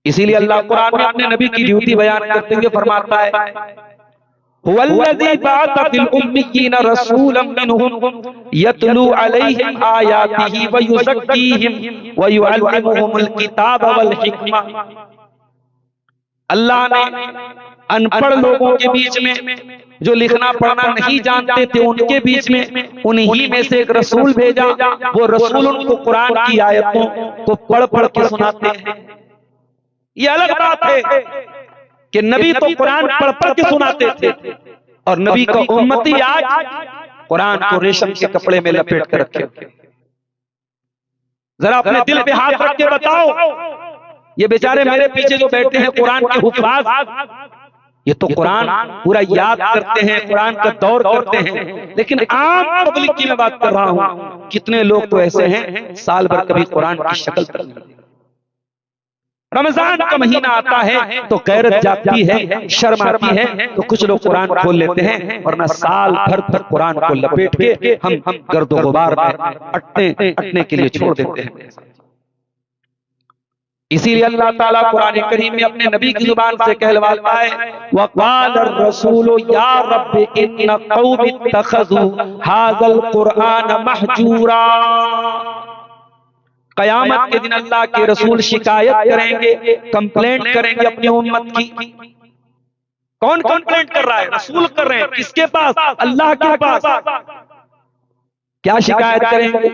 इसीलिए अल्लाह कुरान में अपने नबी की ड्यूटी बयान करते हुए फरमाता है, हुवल्लज़ी बअथ फिल उम्मिय्यीन रसूलन मिनहुम यतलू अलैहिम आयातिही व युज़क्कीहिम व युअल्लिमुहुमुल किताब वल हिकमा। अल्लाह ने अनपढ़ लोगों के बीच में, जो लिखना पढ़ना नहीं जानते थे, उनके बीच में उन्हीं में से एक रसूल भेजा। वो रसूल उनको कुरान की आयतों को पढ़ पढ़ के सुनाते हैं। ये अलग बात है कि नबी तो कुरान पढ़ पढ़ के सुनाते थे और नबी का उम्मती आज कुरान को रेशम के कपड़े में लपेट कर रखे। जरा अपने दिल पे हाथ रख के बताओ, ये बेचारे मेरे पीछे जो बैठे हैं कुरान के हुफ़ाज़, ये तो कुरान पूरा याद करते हैं, कुरान का दौर करते हैं, लेकिन आम पब्लिक की मैं बात कर रहा हूं, कितने लोग तो ऐसे हैं साल भर कभी कुरान की शक्ल तक नहीं। रमजान का महीना आता है तो गैरत जागती है, शर्म आती है, तो कुछ लोग कुरान खोल लेते हैं, वरना साल भर तक कुरान को लपेट के हम गर्दो गुबार में अटने के लिए छोड़ देते हैं। इसीलिए अल्लाह ताला कुरान करीम में अपने नबी की जुबान से कहलवाता है, वक़ाल रसूल या रब्बि इन्न कौमी इत्तखज़ू हाज़ल कुरआन महजूरा। कयामत के दिन अल्लाह के रसूल शिकायत करेंगे, कंप्लेंट करेंगे अपनी उम्मत की। कौन कंप्लेंट कर रहा है? रसूल कर रहे हैं। किसके पास? अल्लाह के पास। क्या शिकायत करेंगे?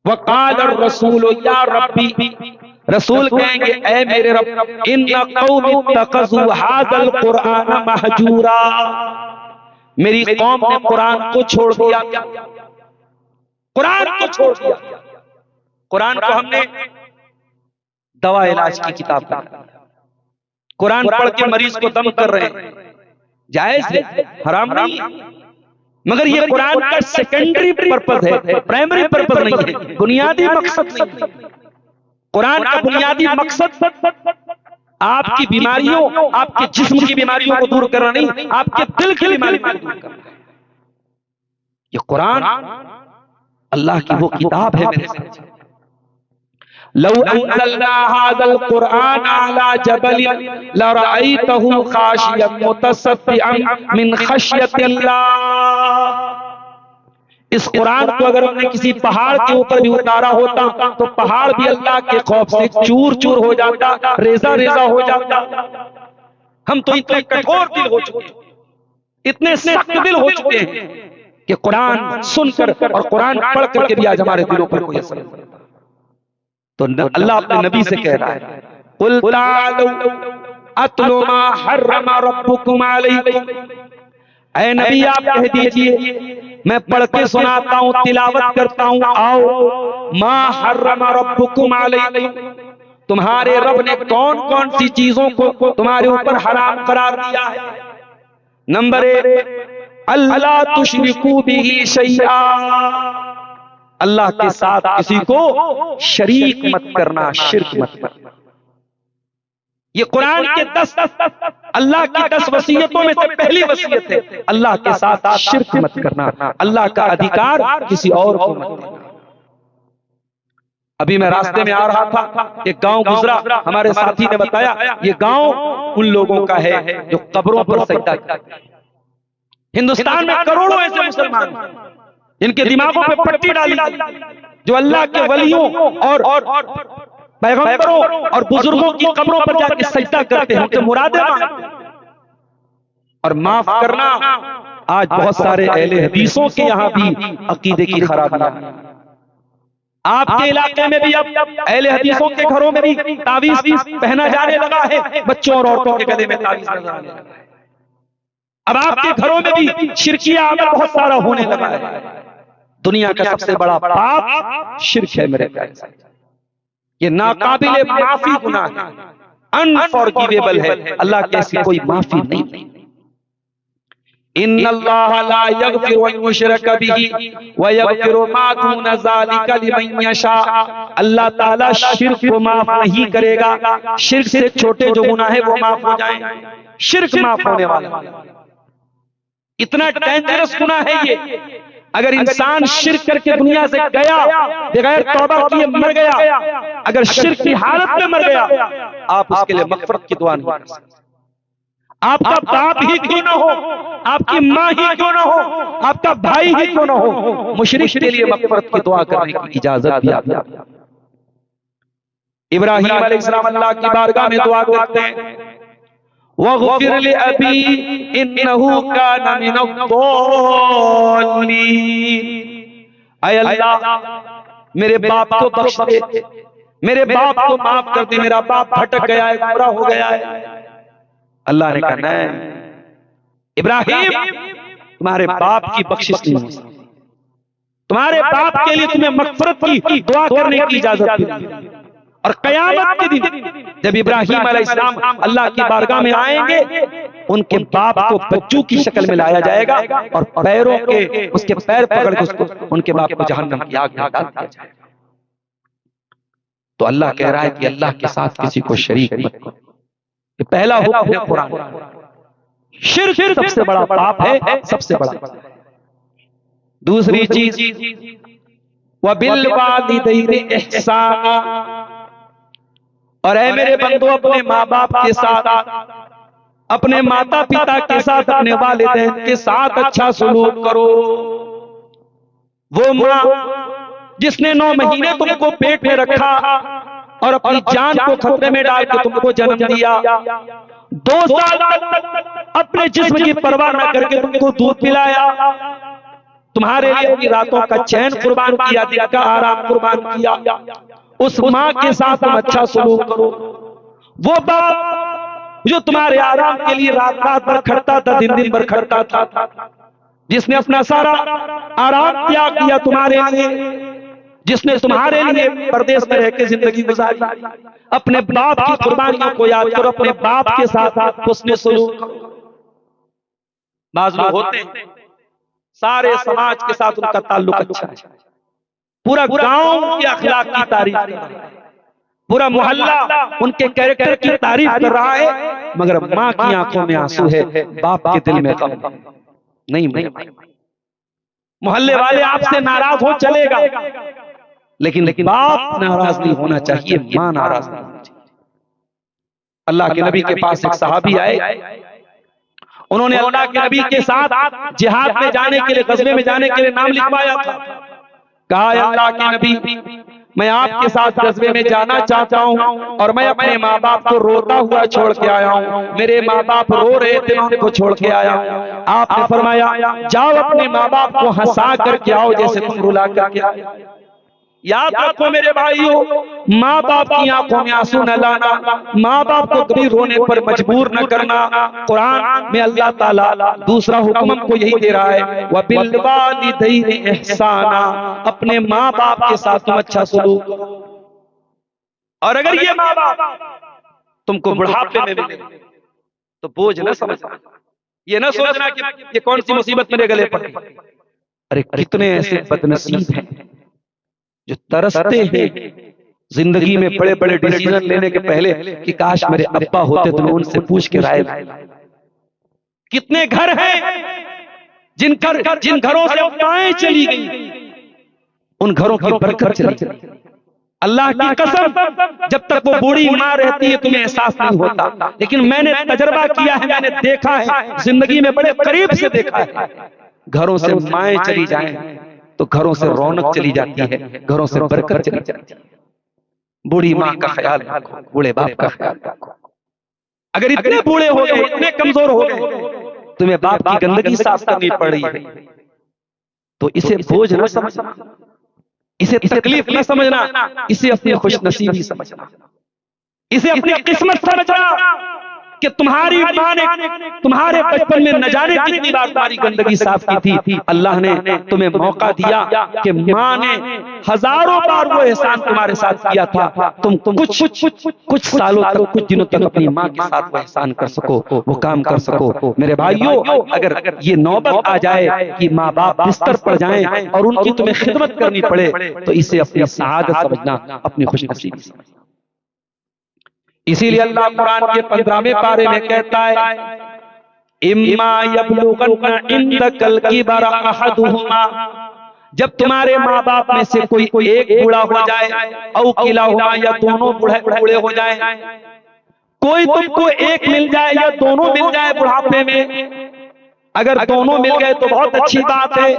वक़ाल रसूल या रब्बी, रसूल कहेंगे ऐ मेरे रब, इन्न कौमी इत्तखज़ू हाज़ल कुरआन महजूरा, मेरी कौम ने कुरान को छोड़ दिया। कुरान को छोड़ दिया। कुरान को हमने दवा इलाज की किताब बना, कुरान पढ़ के मरीज को दम कर रहे हैं, जायज है, हराम नहीं है, मगर ये कुरान का सेकेंडरी पर्पस है, प्राइमरी पर्पस नहीं है, बुनियादी मकसद नहीं है। कुरान का बुनियादी मकसद आपकी बीमारियों, आपके जिस्म की बीमारियों को दूर करना नहीं, आपके दिल की बीमारी को दूर करना। ये कुरान अल्लाह की वो किताब है मेरे साथ। लौ अंज़लना हाज़ल कुरआन अला जबलिन लरअयतहु खाशियन मुतसद्दिअन मिन खश्यतिल्लाह। इस कुरान को अगर हमने किसी पहाड़ के ऊपर भी उतारा होता तो पहाड़ भी अल्लाह के खौफ से चूर चूर हो जाता, रेजा रेजा हो जाता। हम तो इतने कठोर दिल हो चुके हैं, इतने सख्त दिल हो चुके हैं कि कुरान सुनकर और कुरान पढ़ करके भी आज हमारे दिलों पर कोई असर नहीं पड़ता। तो अल्लाह अपने नबी से कह रहा है, कुल तालू अत्लु मा हर्रमा रब्बुकुम अलैकुम। ऐ नबी आप कह दीजिए, मैं पढ़ के सुनाता हूं, तिलावत करता हूं, आओ मा हर्रमा रब्बुकुम अलैकुम, तुम्हारे रब ने कौन कौन सी चीजों को तुम्हारे ऊपर हराम करार दिया है। नंबर 1, अल्लाह तुश्रिकू बिही शैआ, अल्लाह के साथ किसी को शरीक मत करना, शिर्क मत करना। ये कुरान के 10 अल्लाह की 10 वसीयतों में से पहली वसीयत है, अल्लाह के साथ शिर्क मत करना, अल्लाह का अधिकार किसी और को मत देना। अभी मैं रास्ते में आ रहा था, एक गांव गुजरा, हमारे साथी ने बताया ये गांव उन लोगों का है जो कब्रों पर सजदा करते हैं। हिंदुस्तान में करोड़ों ऐसे मुसलमान इनके दिमागों पे पट्टी डाली जो अल्लाह के वलियों और पैगंबरों और बुजुर्गों की कब्रों पर जाके सजदा करते हैं, उनसे मुरादें मांगते हैं। और माफ करना, आज बहुत सारे अहले हदीसों के यहाँ भी अकीदे की खराबियां हैं। आपके इलाके में भी अब अहले हदीसों के घरों में भी तावीज़ पहना जाने लगा है, बच्चों और औरतों के गले में तावीज़ नजर आने लगा है। अब आपके घरों में भी शिरकिया अमल बहुत सारा होने लगा है। दुनिया का सबसे बड़ा पाप शिर्क है मेरे प्यारे साथी, ये नाकाबिले माफी गुनाह है, अनफॉरगिवेबल है, अल्लाह की ऐसी कोई माफी नहीं। इन्नल्लाह ला यगफिरु अन युशरका बिही व यगफिरु मा दून ज़ालिका लिमन यशा, अल्लाह ताला शिर्क को माफ नहीं करेगा, शिर्क से छोटे जो गुनाह है वो माफ हो जाएंगे, शिर्क माफ होने वाला। इतना डेंजरस गुनाह है ये अगर इंसान शिर्क करके दुनिया से गया, बगैर तौबा किए मर गया, अगर शिर्क की हालत में मर गया, आप उसके लिए मग़फ़िरत की दुआ नहीं कर सकते। आपका बाप ही क्यों ना हो, आपकी माँ ही क्यों ना हो, आपका भाई ही क्यों ना हो, मुशरिक के लिए मग़फ़िरत की दुआ करने की इजाजत भी आपको। इब्राहीम अलैहिस्सलाम अल्लाह की बारगाह में दुआ करते हैं, वग़फ़िर लि अबी इन्नहु काना मिनज़्ज़ालिमीन। ऐ अल्लाह मेरे बाप को बख्श दे, मेरे बाप को माफ कर दे, मेरा बाप भटक गया है, गुमराह हो गया है। अल्लाह ने कहा नहीं इब्राहिम, तुम्हारे बाप की बख्शिश नहीं हो सकती, तुम्हारे बाप के लिए तुम्हें मग़फ़िरत की दुआ करने की इजाजत भी नहीं। और क़यामत के दिन जब इब्राहीम अलैहिस्सलाम अल्लाह की बारगाह में आएंगे, उनके बाप को बच्चों की शक्ल में लाया जाएगा और पैरों के उसके पैर पकड़ के उसको उनके बाप को जहन्नम की आग में डाल दिया जाएगा। तो अल्लाह कह रहा है कि अल्लाह के साथ किसी को शरीक मत करो। ये पहला हुक्म है कुरान का। शिर्क सबसे बड़ा पाप है, सबसे बड़ा। दूसरी चीज वबिल वालिदैनि इहसाना, और ऐ मेरे बंदो अपने माँ बाप के साथ, अपने माता पिता के साथ, अपने वालिदैन के साथ अच्छा सलूक करो। वो माँ जिसने 9 महीने तुमको पेट में रखा और अपनी जान को खतरे में डाल के तुमको जन्म दिया, 2 साल तक अपने जिस्म की परवाह न करके तुमको दूध पिलाया, तुम्हारे लिए अपनी रातों का चैन कुर्बान किया, दिन का आराम कुर्बान किया, उस माँ के साथ तुम अच्छा सलूक करो। वो बाप जो तुम्हारे आराम के लिए रात रात भर खड़ता था, दिन दिन भर खड़ता था, जिसने अपना सारा आराम त्याग दिया तुम्हारे लिए, जिसने तुम्हारे लिए परदेश में रह के जिंदगी गुजारी, अपने बाप की कुर्बानियों को याद करो, अपने बाप के साथ उसने सलूक करो। बाज़ लोग होते हैं सारे समाज के साथ उनका ताल्लुक अच्छा है, पूरा गांव उनके अखलाक की तारीफ कर रहा है, पूरा मोहल्ला उनके कैरेक्टर की तारीफ कर रहा है, मगर माँ की आंखों में आंसू है, बाप के दिल में गम नहीं। मोहल्ले वाले आपसे नाराज हो चलेगा, लेकिन बाप नाराज नहीं होना चाहिए, माँ नाराज नहीं होना चाहिए। अल्लाह के नबी के पास एक सहाबी आए, उन्होंने अल्लाह के नबी के साथ जिहाद में जाने के लिए, गज़वे में जाने के लिए नाम लिखवाया था। कहा अल्लाह के नबी, मैं आपके साथ गज़वे में जाना चाहता हूं और मैं अपने माँ बाप को रोता हुआ छोड़ के आया हूं, मेरे माँ बाप रो रहे थे, मैं उनको छोड़ के आया हूं। आपने फरमाया जाओ अपने माँ बाप को हंसा करके आओ जैसे तुम रुला करके आए। याद रखो मेरे भाइयों, माँ बाप की आंखों में आंसू न लाना, माँ बाप को कभी रोने पर मजबूर न करना। कुरान में अल्लाह ताला दूसरा हुक्म हमको यही दे रहा है, वबिल वालिदैनि इहसाना, अपने माँ बाप के साथ तुम अच्छा सलूक करो। और अगर ये माँ बाप तुमको बुढ़ापे में मिले तो बोझ न समझना, ये न सोचना कि ये कौन सी मुसीबत मेरे गले पड़ गई। अरे कितने ऐसे बदनसीब हैं जो तरसते हैं जिंदगी में बड़े बड़े डिसीजन लेने के पहले कि काश मेरे अब्बा होते तो मैं उनसे पूछ के राय। कितने घर हैं जिन घरों से अफवाहें चली गई, उन घरों की बरकत चली। अल्लाह की कसम, जब तक वो बूढ़ी माँ रहती है तुम्हें एहसास नहीं होता, लेकिन मैंने तजर्बा किया है, मैंने देखा है, जिंदगी में बड़े करीब से देखा है। घरों से माएं चली जाएं तो घरों से रौनक चली जाती है, घरों से बरकत चली जाती है। बूढ़ी माँ का ख्याल रखो, बूढ़े बाप का ख्याल रखो। अगर इतने बूढ़े हो गए, इतने कमजोर हो गए, तुम्हें बाप की गंदगी साफ करनी पड़ रही है, तो इसे बोझ न समझना, इसे तकलीफ न समझना, इसे अपनी खुशनसीबी समझना, इसे अपनी किस्मत समझना कि तुम्हारी माँ ने तुम्हारे बचपन में न जाने कितनी बार तुम्हारी गंदगी साफ की थी। अल्लाह ने तुम्हें मौका दिया कि माँ ने हजारों बार वो एहसान तुम्हारे साथ किया था, तुम कुछ सालों तक, कुछ दिनों तक अपनी माँ के साथ वो एहसान कर सको, वो काम कर सको। मेरे भाइयों, अगर ये नौबत आ जाए कि माँ बाप बिस्तर पर जाएं और उनकी तुम्हें खिदमत करनी पड़े, तो इसे अपनी सआदत समझना, अपनी खुशनसीबी समझना। इसीलिए अल्लाह कुरान के 15वें पारे में कहता है, इम्मा यबलुगन्ना इंदकल किबरा अहदुहुमा जब तुम्हारे माँ बाप में से कोई एक बूढ़ा हो जाए, औ किलाहुमा या दोनों बूढ़े हो जाए, कोई तुमको एक मिल जाए या दोनों मिल जाए बुढ़ापे में। अगर दोनों मिल गए तो बहुत अच्छी बात है,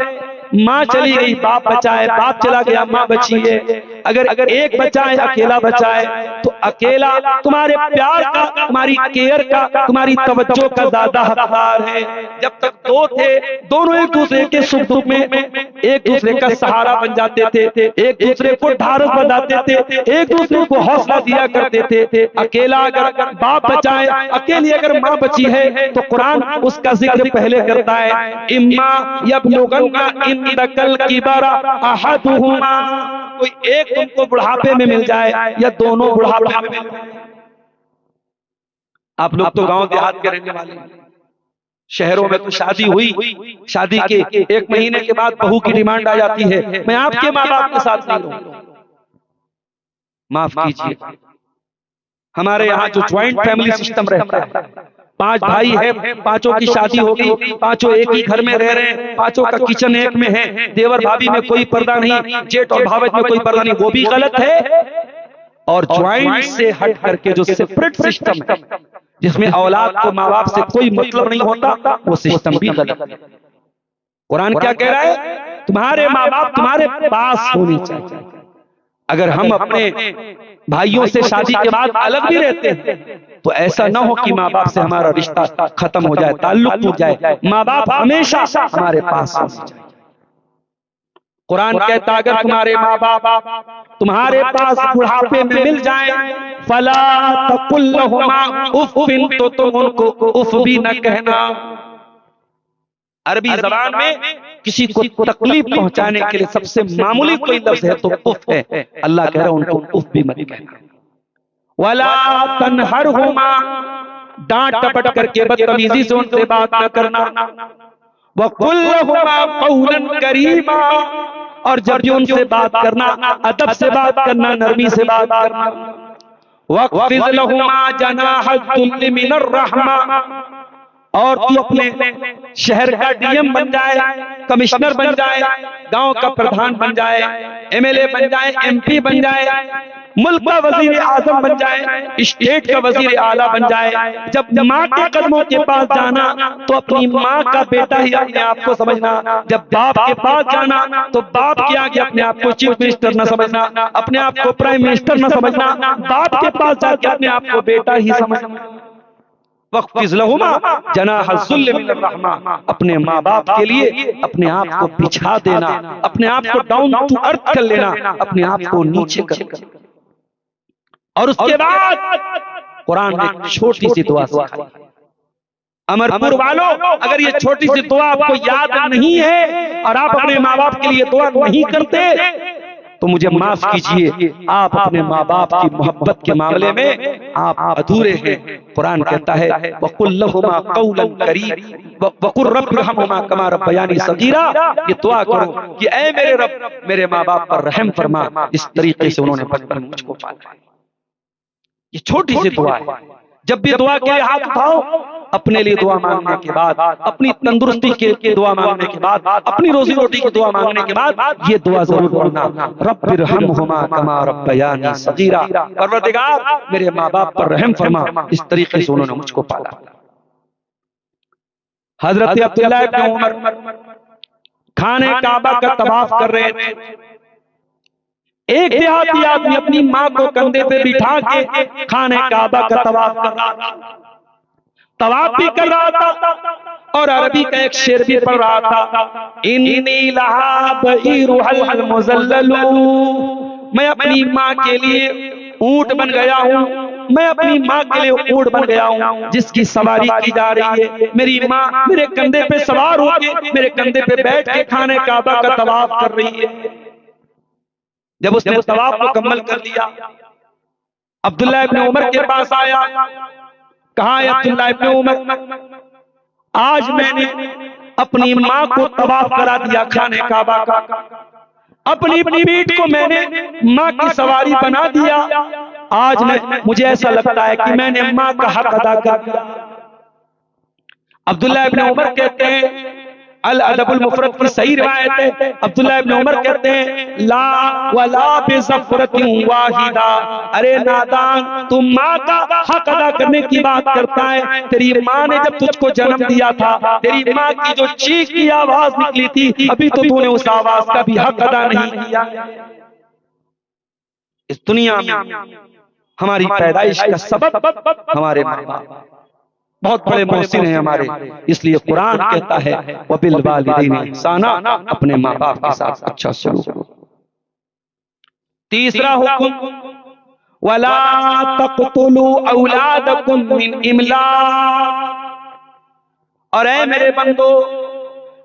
माँ चली गई बाप बचाए, बाप चला गया माँ बची है। अगर एक बचा है अकेला बचा है तो अकेला तुम्हारे प्यार का, तुम्हारी केयर का, तुम्हारी तवज्जो का ज्यादा हकदार है। जब तक दो थे दोनों एक दूसरे के सुख दुख में एक दूसरे का सहारा बन जाते थे, एक दूसरे को ढाढ़स बंधाते थे, एक दूसरे को हौसला दिया करते थे। अकेला अगर बाप बचाए, अकेली अगर माँ बची है तो कुरान उसका जिक्र पहले करता है, इम्मा यबलुगन्ना इंदकल किबरा अहदुहुमा, कोई एक तुमको बुढ़ापे में मिल जाए या दोनों बुढ़ापे में मिल जाए। आप लोग तो गांव देहात के रहने वाले हैं, शहरों में तो शादी हुई, शादी के एक महीने के बाद बहू की डिमांड आ जाती है, मैं आपके माँ बाप के साथ नहीं रहूंगा। माफ कीजिए, हमारे यहाँ जो ज्वाइंट फैमिली सिस्टम रहता है, 5 भाई है, पांचों की शादी हो गई, पांचों एक ही घर में रह रहे हैं, पांचों का किचन एक में है, देवर भाभी में कोई पर्दा नहीं, जेठ और भावज में कोई पर्दा नहीं, वो भी गलत है। और ज्वाइंट से हट करके जो सेपरेट सिस्टम है, जिसमें औलाद को माँ बाप से कोई मतलब नहीं होता, वो सिस्टम भी गलत है। कुरान क्या कह रहा है, तुम्हारे माँ बाप तुम्हारे पास होने चाहिए। अगर हम अपने भाइयों से शादी के बाद अलग भी रहते हैं तो ऐसा ना हो कि माँ बाप से हमारा रिश्ता खत्म हो जाए, ताल्लुक टूट जाए। माँ बाप हमेशा हमारे पास होने चाहिए। कुरान कहता अगर तुम्हारे माँ बाप तुम्हारे पास बुढ़ापे में मिल जाएं, फला तकुल लहुमा उफ़्फ़िन, तो तुम उनको उफ भी न कहना। अरबी जबान में किसी को तकलीफ पहुंचाने के लिए सबसे मामूली कोई लफ्ज है तो उफ है। अल्लाह कह रहा है उनको उफ भी मत कहना। वला तनहरहुमा, डांट टपट करके बदतमीजी से उनसे बात न करना। वकुल लहुमा कौलन करीमा, और जब भी उनसे बात करना अदब से बात करना, नरमी से बात करना। वक़्फ़िज़ लहुमा जनाहज़्ज़ुल्लि मिनर रहमा, और तू अपने शहर का डीएम बन जाए, कमिश्नर बन जाए, गांव का प्रधान बन जाए, एमएलए बन जाए, एमपी बन जाए, मुल्क का वजीर आजम बन जाए, स्टेट का वजीर आला बन जाए, जब माँ के कदमों के पास जाना तो अपनी माँ का बेटा ही अपने आप को समझना। जब बाप के पास जाना तो बाप के आगे अपने आप को चीफ मिनिस्टर न समझना, अपने आप को प्राइम मिनिस्टर न समझना, बाप के पास जाके अपने आप को बेटा ही समझना। वक़्फ़िज़ लहुमा जनाहज़्ज़ुल्लि मिनर रहमा, अपने माँ बाप के लिए अपने आप को बिछा देना, अपने आप को डाउन टू अर्थ कर लेना, अपने आप को नीचे कर। और उसके बाद कुरान ने एक छोटी सी दुआ सिखाई। अमरपुर वालों, अगर ये छोटी सी दुआ आपको याद नहीं है और आप अपने माँ बाप के लिए दुआ नहीं करते तो मुझे माफ कीजिए, आप अपने माँ बाप की मोहब्बत के मामले में आप अधूरे हैं। कुरान कहता है वकुल लहुमा कौलन करीम वकुल रब्बिरहमुमा कमा रब्बयानी सगीरा, ये दुआ करो कि ऐ मेरे रब, मेरे माँ बाप पर रहम फरमा, इस तरीके से उन्होंने बचपन में मुझको पाला। ये छोटी सी दुआ है। जब भी दुआ के लिए हाथ उठाओ, अपने लिए दुआ मांगने के बाद, अपनी तंदुरुस्ती के दुआ मांगने के बाद, अपनी रोजी रोटी की दुआ मांगने के बाद ये दुआ जरूर पढ़ना, रब्बिरहमहुमा कमा रब्बयानी सगीरा, परवरदिगार मेरे माँ बाप पर रहम फरमा, इस तरीके से उन्होंने मुझको पाला। हजरत अब्दुल्लाह इब्न उमर खाने काबा का तवाफ कर रहे थे। एक देहाती आदमी अपनी माँ को कंधे पे बिठा के खाने काबा का तवाफ कर रहा था, तवाफ भी कर रहा था और अरबी का एक शेर भी पढ़ रहा था, इन्नी लहा बईरुहल मुज़ल्ललू, मैं अपनी माँ के लिए ऊंट बन गया हूँ, मैं अपनी माँ के लिए ऊंट बन गया हूँ जिसकी सवारी की जा रही है। मेरी माँ मेरे कंधे पे सवार होके मेरे कंधे पे बैठ के खाने काबा का तवाफ कर रही है। जब उसने तवाफ मुकम्मल कर लिया, अब्दुल्लाह इब्न उमर के पास आया, कहा अब्दुल्लाह इब्न उमर, आज मैंने अपनी माँ को तवाफ करा दिया खाने काबा का, अपनी पीठ को मैंने माँ की सवारी बना दिया, आज मुझे ऐसा लगता है कि मैंने माँ का हक अदा कर दिया। अब्दुल्लाह इब्न उमर कहते हैं अल अदबुल मुफरद की सही रिवायत है, अब्दुल्लाह इब्न उमर कहते हैं ला वला बिज़फ़रतिन वाहिदा, अरे नादान तू माँ का हक अदा करने की बात करता है। तेरी माँ ने जब तुझको जन्म दिया था, तेरी माँ की जो चीख की आवाज निकली थी, अभी तो तूने उस आवाज का भी हक अदा नहीं किया। इस दुनिया में हमारी पैदाइश का सबब हमारे माँ बाप बहुत बड़े मोहसिन हैं हमारे, इसलिए कुरान कहता है वबिल वालिदैनि इहसाना, अपने माँ बाप के साथ अच्छा सलूक। तीसरा हुक्म वला तक़तुलू औलादकुम मिन इमलाक, और ऐ मेरे बंदो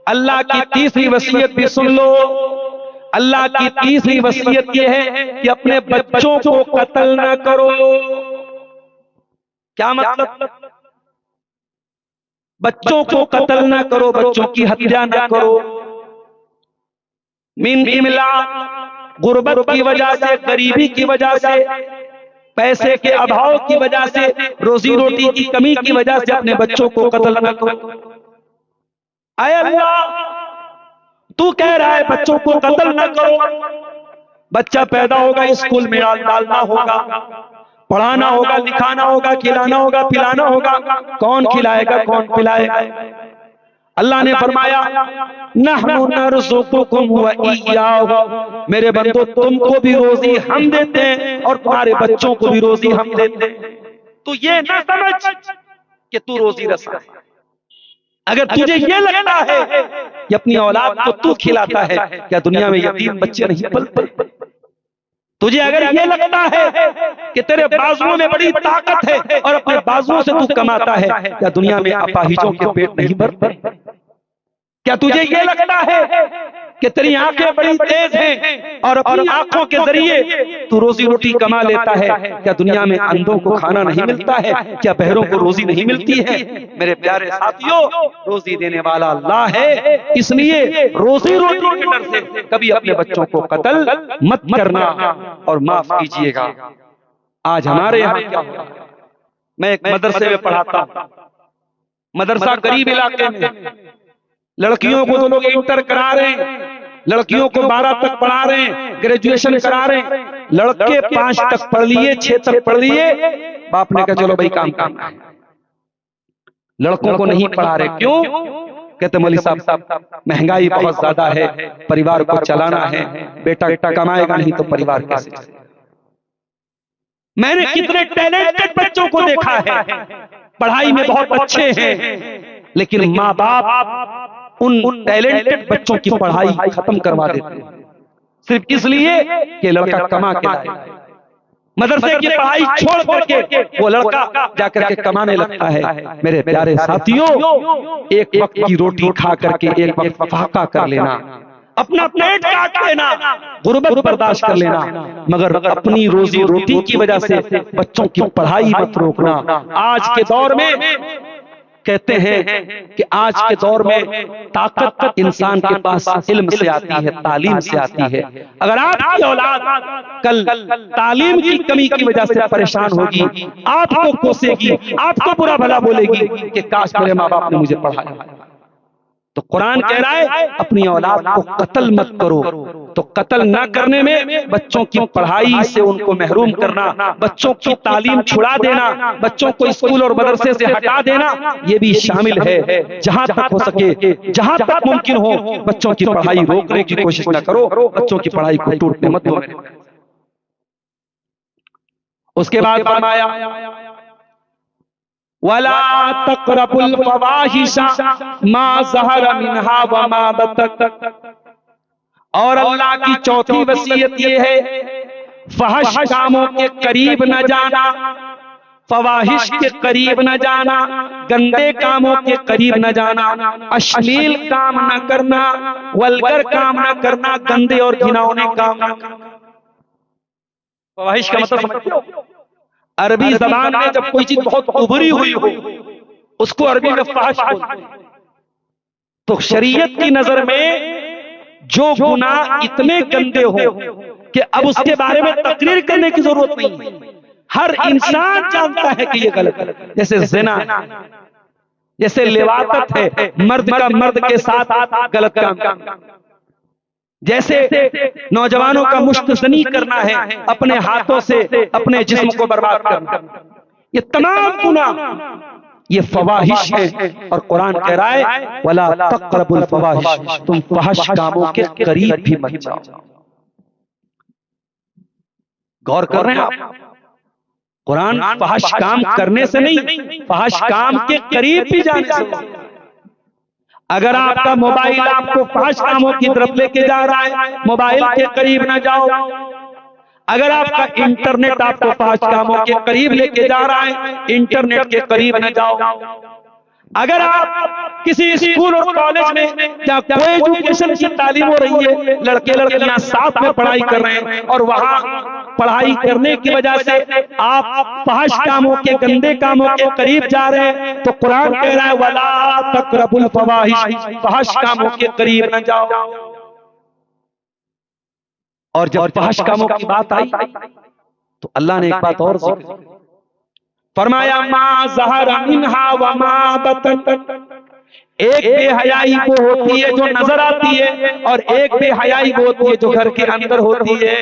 अल्लाह की तीसरी वसीयत भी सुन लो। अल्लाह की तीसरी वसीयत यह है कि अपने बच्चों को कत्ल न करो। क्या मतलब? बच्चों को कत्ल न करो, बच्चों की हत्या न करो। मिन इमलाक, गुर्बत की वजह से, गरीबी की वजह से, पैसे के अभाव की वजह से, रोजी रोटी की कमी की वजह से अपने बच्चों को कत्ल न करो। आए अल्लाह, तू कह रहा है बच्चों को कत्ल न करो। बच्चा पैदा होगा, स्कूल में डालना होगा, पढ़ाना होगा, लिखाना होगा, खिलाना होगा, पिलाना होगा। कौन खिलाएगा, कौन पिलाएगा? अल्लाह ने फरमाया नहनु नरज़ुकुकुम व इय्याहुम, मेरे बंदो तुमको भी रोजी हम देते हैं और तुम्हारे बच्चों को भी रोजी हम देते हैं। तो ये ना समझ कि तू रोजी रसा है। अगर तुझे ये लगता है कि अपनी औलाद को तू खिलाता है, क्या दुनिया में यतीम बच्चे नहीं पलते? तुझे अगर ये लगता है कि तेरे बाजुओं में बड़ी ताकत है और अपने बाजुओं से तू कमाता है, क्या दुनिया में अपाहिजों के पेट नहीं भरते? क्या तुझे ये लगता है कि तेरी आंखें बड़ी तेज हैं और अपनी आंखों के जरिए तू रोजी रोटी कमा लेता है, क्या दुनिया में अंधों को खाना नहीं मिलता है? क्या बहरों को रोजी नहीं मिलती है? मेरे प्यारे साथियों, रोजी देने वाला अल्लाह है, इसलिए रोजी रोटी के डर से कभी अपने बच्चों को कत्ल मत करना। और माफ कीजिएगा, आज हमारे यहाँ क्या हो रहा है, मैं एक मदरसे में पढ़ाता हूँ, मदरसा गरीब इलाके में, लड़कियों को तो लोग इंटर करा रहे हैं, लड़कियों को 12 तक पढ़ा रहे हैं, ग्रेजुएशन करा रहे हैं। लड़के 5 तक पढ़ लिए, 6 तक पढ़ लिए, बाप ने कहा चलो भाई काम काम। लड़कों को नहीं पढ़ा रहे, क्यों? कहते मौलवी साहब महंगाई बहुत ज्यादा है, परिवार को चलाना है, बेटा कमाएगा नहीं तो परिवार कैसे? मैंने कितने टैलेंटेड बच्चों को देखा है, पढ़ाई में बहुत अच्छे हैं, लेकिन माँ बाप उन टैलेंटेड बच्चों की पढ़ाई खत्म करवा देते हैं सिर्फ इसलिए कि लड़का कमा के लाए। मदरसे की पढ़ाई छोड़ करके वो लड़का जाकर के कमाने लगता है। मेरे प्यारे साथियों, एक वक्त की रोटी खा करके एक वक्त फाका कर लेना, अपना पेट काट लेना, गुर्बत बर्दाश्त कर लेना, मगर अपनी रोजी रोटी की वजह से बच्चों की पढ़ाई मत रोकना। आज के दौर में कहते हैं कि आज के दौर में ताकत इंसान के पास इल्म से आती है, तालीम से आती है। अगर आपकी औलाद कल तालीम की कमी की वजह से परेशान होगी, आपको कोसेगी, आपको बुरा भला बोलेगी कि काश मेरे माँ बाप ने मुझे पढ़ाया, तो कुरान कह रहा है अपनी औलाद को कत्ल मत करो। तो कत्ल ना करने में बच्चों की पढ़ाई से उनको महरूम करना, बच्चों की तालीम छुड़ा देना, बच्चों को स्कूल और मदरसे से हटा देना, ये भी शामिल है। जहां तक हो सके, जहां तक मुमकिन हो, बच्चों की पढ़ाई रोकने की कोशिश ना करो, बच्चों की पढ़ाई को टूटने मत दो। उसके बाद फरमाया वला तक़रबुल फ़वाहिशा मा ज़हरा मिन्हा व मा बतन, और अल्लाह की चौथी वसीयत ये है फहश कामों के करीब न जाना, फवाहिश के करीब न जाना, गंदे कामों के करीब न जाना, अश्लील काम न करना, वल्गर काम न करना, गंदे और घिनौने काम न करना। फवाहिश का मतलब समझते हो? अरबी जबान में जब कोई चीज बहुत उभरी हुई हो उसको अरबी में फहश बोलते हैं। तो शरीयत की नजर में जो गुनाह इतने गंदे हो कि अब उसके बारे में तकरीर करने की जरूरत नहीं, हर इंसान जानता है कि ये गलत है। जैसे जिना, जैसे लिवातत है, मर्द का मर्द के साथ गलत काम, जैसे नौजवानों का मुश्तजनी करना है, अपने हाथों से अपने जिस्म को बर्बाद करना, ये तमाम गुनाह ये फवाहिश है। और कुरान कह रहा है वला तक़रबुल फवाहिश, तुम फहश कामों के करीब भी मत जाओ। गौर कर रहे हैं आप? कुरान फहश काम करने से नहीं, फहश काम के करीब भी जाने से। अगर आपका मोबाइल आपको फहश कामों की तरफ लेके जा रहा है, मोबाइल के करीब ना जाओ। अगर आपका इंटरनेट आपको फहश कामों के करीब लेके जा रहा है, इंटरनेट के करीब न जाओ। अगर आप किसी स्कूल और कॉलेज में या कोई एजुकेशन की तालीम हो रही है, लड़के लड़कियां साथ में पढ़ाई कर रहे हैं और वहां पढ़ाई करने की वजह से आप फहश कामों के, गंदे कामों के करीब जा रहे हैं, तो कुरान कह रहा है वला तक़रबुल फवाहिश, फहश कामों के करीब न जाओ। और जब फहश कामों की बात आई तो अल्लाह ने एक बात और जिक्र फरमाया, मा ज़हरा मिन्हा व मा बतन। एक बेहयाई वो होती है जो नजर आती है, और एक बेहयाई वो होती है जो घर के अंदर होती है।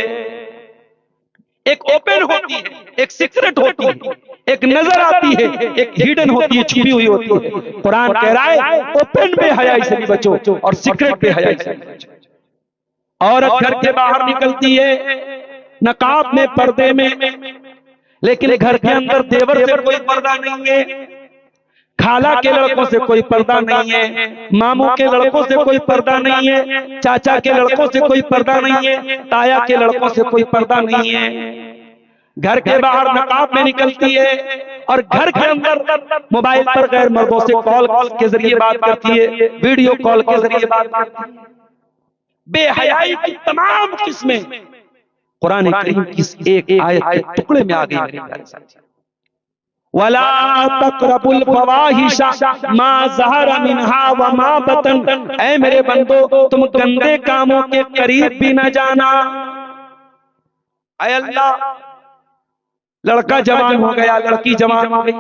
एक ओपन होती है, एक सीक्रेट होती है, एक नजर आती है, एक हिडन होती है, छुपी हुई होती है। कुरान कह रहा है ओपन बेहयाई से भी बचो और सीक्रेट बेहयाई से भी बचो। औरत घर के बाहर निकलती है नकाब में, पर्दे में, लेकिन घर के अंदर देवर से कोई पर्दा नहीं है, खाला के लड़कों से कोई पर्दा नहीं है, मामू के लड़कों से कोई पर्दा नहीं है, चाचा के लड़कों से कोई पर्दा नहीं है, ताया के लड़कों से कोई पर्दा नहीं है। घर के बाहर नकाब में निकलती है और घर के अंदर मोबाइल पर गैर मर्दों से कॉल के जरिए बात करती है, वीडियो कॉल के जरिए बात करती है। बेहयाई की तमाम किस्में कुरान करीम की एक आयत के टुकड़े में आ गई मेरे प्यारे साथी। वला तक़रबुल फवाहिश मा ज़हरा मिन्हा व मा बतन। ऐ मेरे बंदो, तुम गंदे कामों के करीब भी न जाना। ऐ अल्लाह, लड़का जवान हो गया, लड़की जवान हो गई,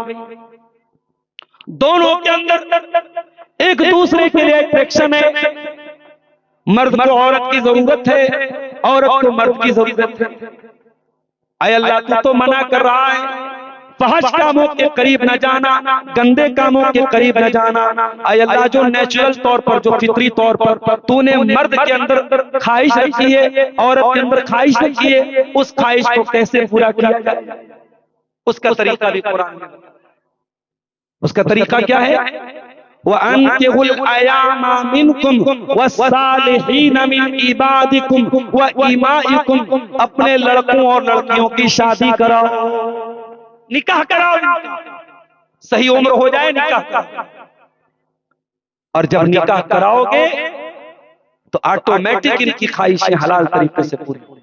दोनों के अंदर एक दूसरे के लिए अट्रैक्शन है। मर्द को औरत की जरूरत है, औरत को मर्द की जरूरत है। ऐ अल्लाह, तू तो मना कर रहा है फहश कामों के करीब न जाना, गंदे कामों के करीब न जाना। ऐ अल्लाह, जो नेचुरल तौर पर, जो फितरी तौर पर तूने मर्द के अंदर ख्वाहिश रखी है, औरत के अंदर ख्वाहिश रखी है, उस ख्वाहिश को कैसे पूरा किया जाए, उसका तरीका भी कुरान में। उसका तरीका क्या है? वअन्किहुल अयामा मिनकुम वस्सालिहीन मिन इबादिकुम व इमाइकुम। अपने लड़कों और लड़कियों की शादी कराओ, निकाह कराओ, सही उम्र हो जाए निकाह का। और जब निकाह कराओगे तो ऑटोमेटिक इनकी ख्वाहिशें हलाल तरीके से पूरी होंगी।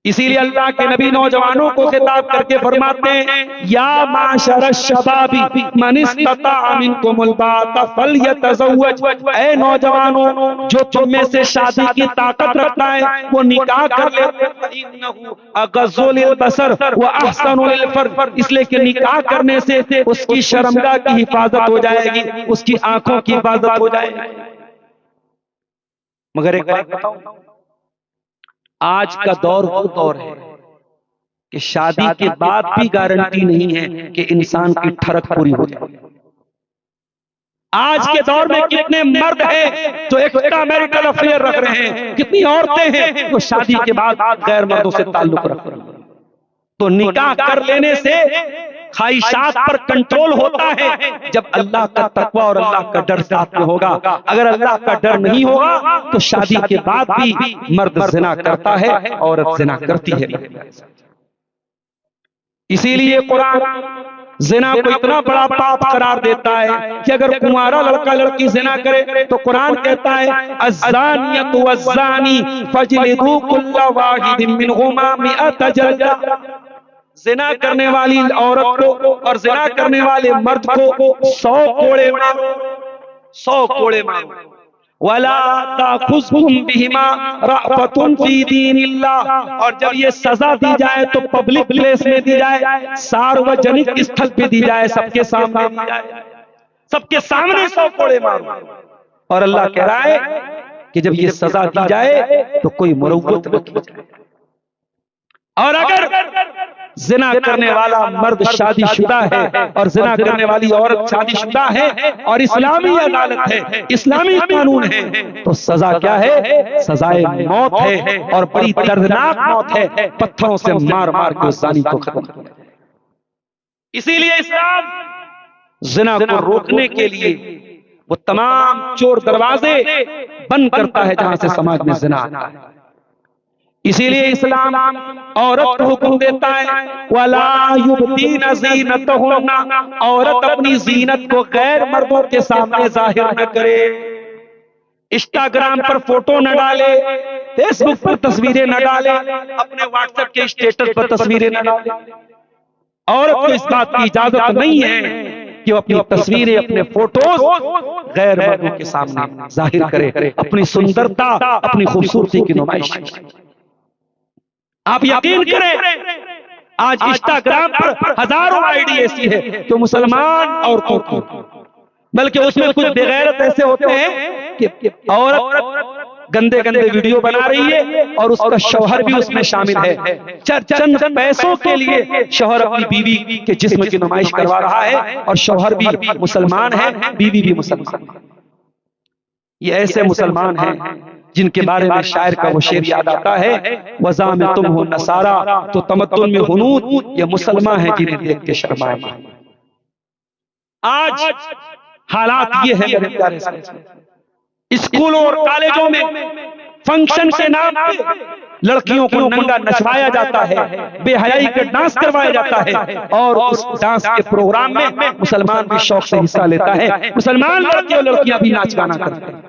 इसीलिए अल्लाह के नबी नौजवानों को खिताब करके फरमाते हैं, या माशर शबाबी मन इस्तता मिनकुमुल बाता फलयतज़व्वज। ऐ नौजवानों, जो तुम में से शादी की ताकत रखता है वो निकाह कर ले। इन्नहु अग़ज़्ज़ु लिलबसर व अहसनु लिलफर्ज। इसलिए कि निकाह करने से उसकी शर्मगाह की हिफाजत हो जाएगी, उसकी आंखों की हिफाजत हो जाएगी। मगर एक बात बताऊं, आज का दौर वो दौर है कि शादी के बाद भी गारंटी नहीं है कि इंसान की ठरक पूरी हो जाए। आज के दौर में कितने मर्द हैं जो एक्स्ट्रा मैरिटल अफेयर रख रहे हैं, कितनी औरतें हैं जो शादी के बाद गैर मर्दों से ताल्लुक रख रही हैं। तो निकाह कर लेने से ख्वाहिशात पर कंट्रोल होता है जब अल्लाह का तकवा और अल्लाह का डर साथ में होगा। अगर अल्लाह का डर नहीं होगा तो शादी के बाद भी मर्द जिना करता है, औरत जिना करती है। इसीलिए कुरान जिना को इतना बड़ा पाप करार देता है कि अगर कुंवारा लड़का लड़की जिना करे तो कुरान कहता है अज़्ज़ानियतु वज़्ज़ानी फजलिदू कुल्ला वाहिदिन मिनहुमा मिअत जल्दा। जिना करने वाली औरत को और जिना करने वाले मर्द को 100 कोड़े मारो, 100 कोड़े मारो। वला ताखुज़कुम बिहिमा रअफ़तुन फी दीनिल्लाह। और जब ये सजा दी जाए तो पब्लिक प्लेस में दी जाए, सार्वजनिक स्थल पे दी जाए, सबके सामने दी जाए। सबके सामने 100 कोड़े मारो। और अल्लाह कह रहा है कि जब ये सजा दी जाए तो कोई मुरव्वत न की जाए। और अगर जिना करने वाला मर्द शादीशुदा है और जिना करने वाली औरत शादीशुदा है और इस्लामी अदालत है, इस्लामी कानून है, तो सजा क्या है? सजाए मौत है और बड़ी दर्दनाक मौत है, पत्थरों से मार मार के उस जानी को खत्म किया। इसीलिए इस्लाम जिना को रोकने के लिए वो तमाम चोर दरवाजे बंद करता है जहां से समाज में जिना आता है। इसीलिए इस्लाम औरत को हुक्म देता है वला युबदीना ज़ीनतहुन्ना, औरत अपनी जीनत को गैर मर्दों के सामने जाहिर न करे, इंस्टाग्राम पर फोटो न डाले, फेसबुक पर तस्वीरें न डाले, अपने व्हाट्सएप के स्टेटस पर तस्वीरें न डाले। औरत को इस बात की इजाजत नहीं है कि वो अपनी तस्वीरें, अपने फोटोज गैर मर्दों के सामने जाहिर करे, अपनी सुंदरता, अपनी खूबसूरती की नुमाइश। आप यकीन करें आज इंस्टाग्राम पर हजारों आईडी ऐसी है जो मुसलमान औरतों की, बल्कि उसमें कुछ बेगैरत ऐसे होते हैं कि औरत गंदे गंदे वीडियो बना रही है और उसका शौहर भी उसमें शामिल है। चंद पैसों के लिए शौहर अपनी बीवी के जिस्म की नुमाइश करवा रहा है और शौहर भी मुसलमान है, बीवी भी मुसलमान। ये ऐसे मुसलमान हैं जिनके बारे में शायर का वो शेर याद आता है, वज़ा में तुम हो नसारा तो तमद्दुन में हुनूद, ये मुसलमान है जिन्हें देख के शर्माए। आज हालात ये है मेरे प्यारे साथी, स्कूलों और कॉलेजों में फंक्शन के नाम पे लड़कियों को नंगा नचवाया जाता है, बेहयाई का डांस करवाया जाता है और उस डांस के प्रोग्राम में मुसलमान भी शौक से हिस्सा लेता है, मुसलमान लड़के और लड़कियां भी नाच गाना करते हैं।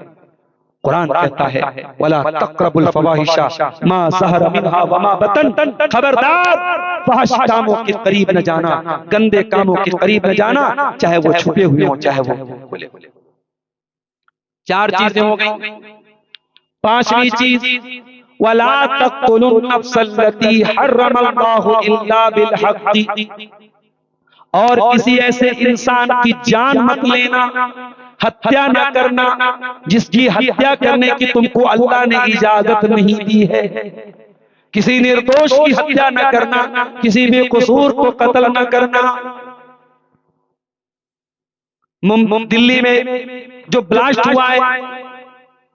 कुरान कहता है वला तक़रबुल फ़वाहिशा मा ज़हरा मिन्हा व मा बतन, खबरदार फहश कामों के करीब न जाना, गंदे कामों के करीब न जाना, चाहे वो छुपे हुए हो चाहे वो खुले। 4 चीजें हो गई। 5वीं चीज वला तक़तुलुन नफ्सल्लती हर्रमल्लाहु इल्ला बिल हक़्क़ि, और किसी ऐसे इंसान की जान मत लेना, हत्या न करना जिसकी हत्या करने की तुमको अल्लाह ने इजाजत नहीं दी है। किसी निर्दोष की हत्या न करना, किसी बेकसूर को कत्ल न करना। दिल्ली में जो ब्लास्ट हुआ है,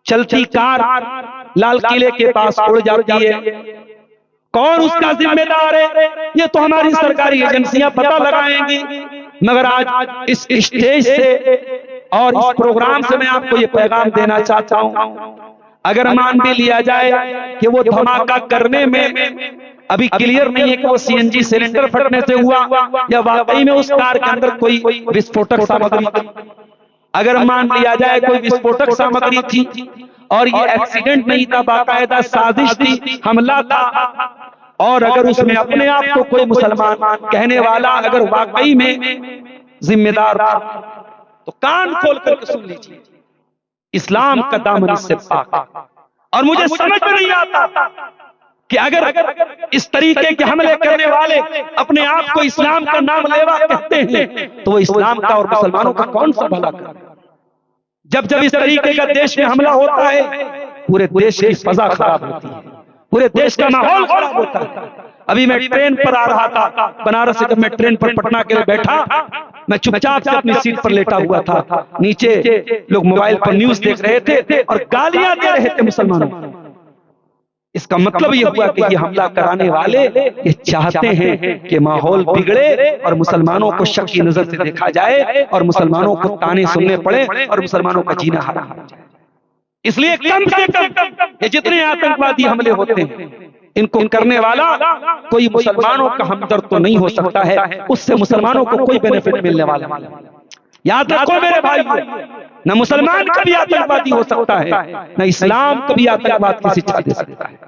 चलती कार लाल किले के पास उड़ जाती है, कौन उसका जिम्मेदार है? ये तो हमारी सरकारी एजेंसियां पता लगाएंगी। मगर आज इस स्टेज से और इस प्रोग्राम से मैं आपको ये पैगाम देना चाहता हूं, अगर मान भी लिया जाए कि वो धमाका करने में अभी क्लियर नहीं है कि वो सीएनजी सिलेंडर फटने से हुआ या वाकई में उस कार के अंदर कोई विस्फोटक सामग्री, अगर मान लिया जाए कोई विस्फोटक सामग्री थी और ये एक्सीडेंट नहीं था, बाकायदा साजिश थी, हमला था, और अगर उसमें अपने आप को कोई मुसलमान कहने वाला अगर वाकई में जिम्मेदार था तो कान खोल करके सुन लीजिए, इस्लाम का दामन इससे पाक है। और मुझे समझ में नहीं आता कि अगर इस तरीके के हमले करने वाले अपने आप को इस्लाम का नाम लेवा कहते हैं तो वो इस्लाम का और मुसलमानों का कौन सा भला करे? जब इस तरीके का देश में हमला होता है, पूरे देश की फजा खराब होती है, पूरे देश का माहौल खराब होता है। अभी मैं ट्रेन पर आ रहा था बनारस से, जब मैं ट्रेन पर पटना के लिए बैठा, मैं चुपचाप से अपनी सीट पर लेटा हुआ था, नीचे लोग मोबाइल पर न्यूज देख रहे थे और गालियां दे रहे थे मुसलमानों को। इसका मतलब ये हुआ कि ये हमला कराने वाले ये चाहते हैं कि माहौल बिगड़े और मुसलमानों को शक की नजर से देखा जाए और मुसलमानों को ताने सुनने पड़े और मुसलमानों का जीना हराम हो जाए। इसलिए कम से कम ये जितने आतंकवादी हमले होते हैं, इनको करने वाला कोई मुसलमानों का हमदर्द तो नहीं हो सकता है, उससे मुसलमानों को कोई बेनिफिट मिलने वाला नहीं। याद रखो मेरे भाई, न मुसलमान कभी आतंकवादी हो सकता है, न इस्लाम कभी आतंकवाद की शिक्षा दे सकता है।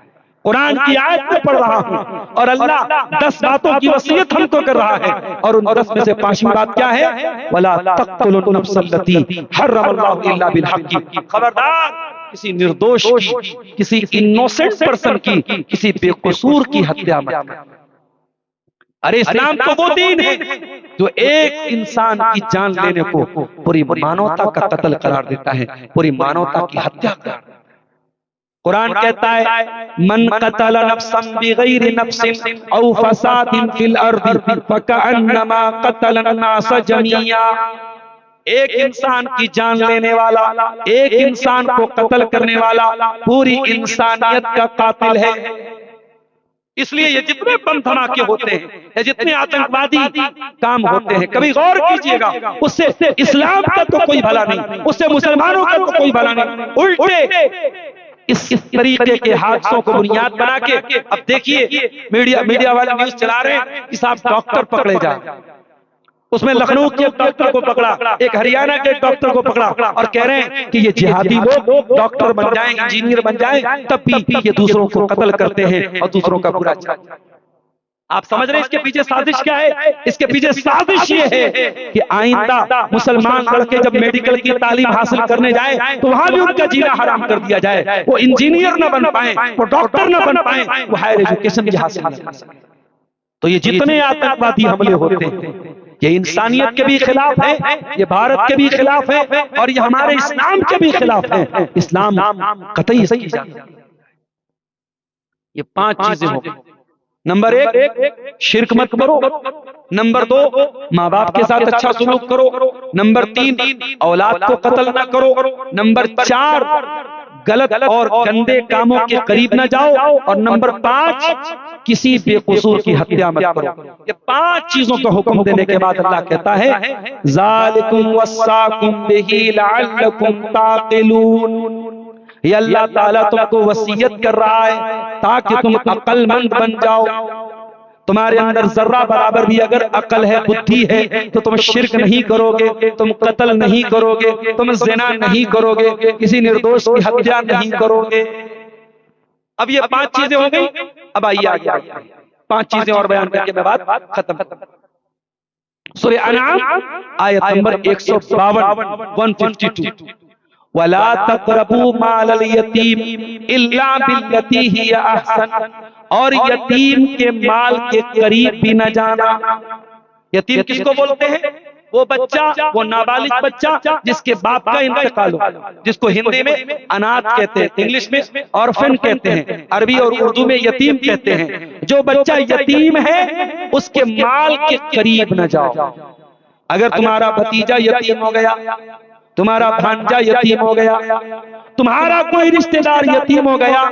कुरान की आयत में पढ़ रहा हूं और अल्लाह 10 बातों की वसीयत हमको कर रहा है और उन 10 में से 5वीं बात क्या है? वला तक़तुलुन नफ्सल्लती हर्रमल्लाहु इल्ला बिल हक़्क़ि, खबरदार किसी निर्दोष की, किसी इनोसेंट पर्सन की, किसी बेकसूर की हत्या मत करना। अरे इस्लाम तो वो दीन है जो एक इंसान की जान लेने को पूरी मानवता का कत्ल करार देता है, पूरी मानवता की हत्या करार देता है। कुरान कहता है मन कतल नफ्सन बिगैरि नफ्सिन औ फसादिन फिल अर्दि फकअन्नमा कतल अन्नास जमीआ। एक इंसान की जान लेने वाला, एक इंसान को कत्ल करने वाला पूरी इंसानियत का कातिल है। इसलिए ये जितने बम धमाके होते हैं, ये जितने आतंकवादी काम होते हैं, कभी गौर कीजिएगा, उससे इस्लाम का तो कोई भला नहीं, उससे मुसलमानों का तो कोई भला नहीं। उल्टे इस तरीके के हादसों को बुनियाद बना के अब देखिए मीडिया वाले न्यूज चला रहे हैं कि साहब डॉक्टर पकड़े जाए। उसमें लखनऊ के डॉक्टर को पकड़ा, एक हरियाणा के डॉक्टर को पकड़ा और कह रहे हैं कि ये जिहादी लोग डॉक्टर बन जाएं, इंजीनियर बन जाएं, तब भी ये दूसरों को कत्ल करते हैं और दूसरों का बुरा चाहते हैं। आप समझ रहे हैं इसके पीछे साजिश क्या है? इसके पीछे साजिश ये है कि आइंदा मुसलमान लड़के जब मेडिकल की तालीम हासिल करने जाए तो वहां भी उनका जीना हराम कर दिया जाए, वो इंजीनियर न बन पाए, वो डॉक्टर न बन पाए, वो हायर एजुकेशन भी हासिल न कर सके। तो ये जितने आतंकवादी हमले होते हैं ये इंसानियत के भी खिलाफ है, ये भारत के भी खिलाफ है और ये हमारे इस्लाम के भी खिलाफ है। इस्लाम कतई इसकी जाती है। ये 5 चीजें हो गई। नंबर 1 शिर्क मत करो, नंबर 2 माँ बाप के साथ अच्छा सलूक करो, नंबर 3 औलाद को कत्ल ना करो, नंबर 4 गलत और गंदे कामों के करीब न जाओ और नंबर 5 किसी बेकसूर की हत्या मत करो। ये 5 चीजों का हुक्म देने के बाद अल्लाह कहता है ज़ालिकुम वस्साकुम बिही लअल्लकुम ताक़िलून। ये अल्लाह ताला तुमको वसीयत कर रहा है ताकि तुम अक्लमंद बन जाओ। तुम्हारे अंदर जर्रा बराबर भी अगर अकल है, बुद्धि है, तो तुम शिर्क नहीं करोगे, तुम कत्ल नहीं करोगे, तुम ज़िना नहीं करोगे, किसी निर्दोष की हत्या नहीं करोगे। अब ये 5 चीजें हो गई। अब आइए आगे 5 चीजें और बयान करके मैं बात खत्म। सूरह अनआम आयत नंबर 152 152 वला तक़रबू मालल यतीम इल्ला बिल्लती हिय अहसन। और यतीम के माल के करीब भी न जाना। यतीम किसको बोलते हैं? वो बच्चा, वो नाबालिग बच्चा जिसके बाप का इंतकाल हो, जिसको हिंदी में अनाथ कहते हैं, इंग्लिश में ऑर्फन कहते हैं, अरबी और उर्दू में यतीम कहते हैं। जो बच्चा यतीम है उसके माल के करीब न जाओ। अगर तुम्हारा भतीजा यतीम हो गया, तुम्हारा भांजा यतीम हो गया, तुम्हारा कोई रिश्तेदार यतीम हो गया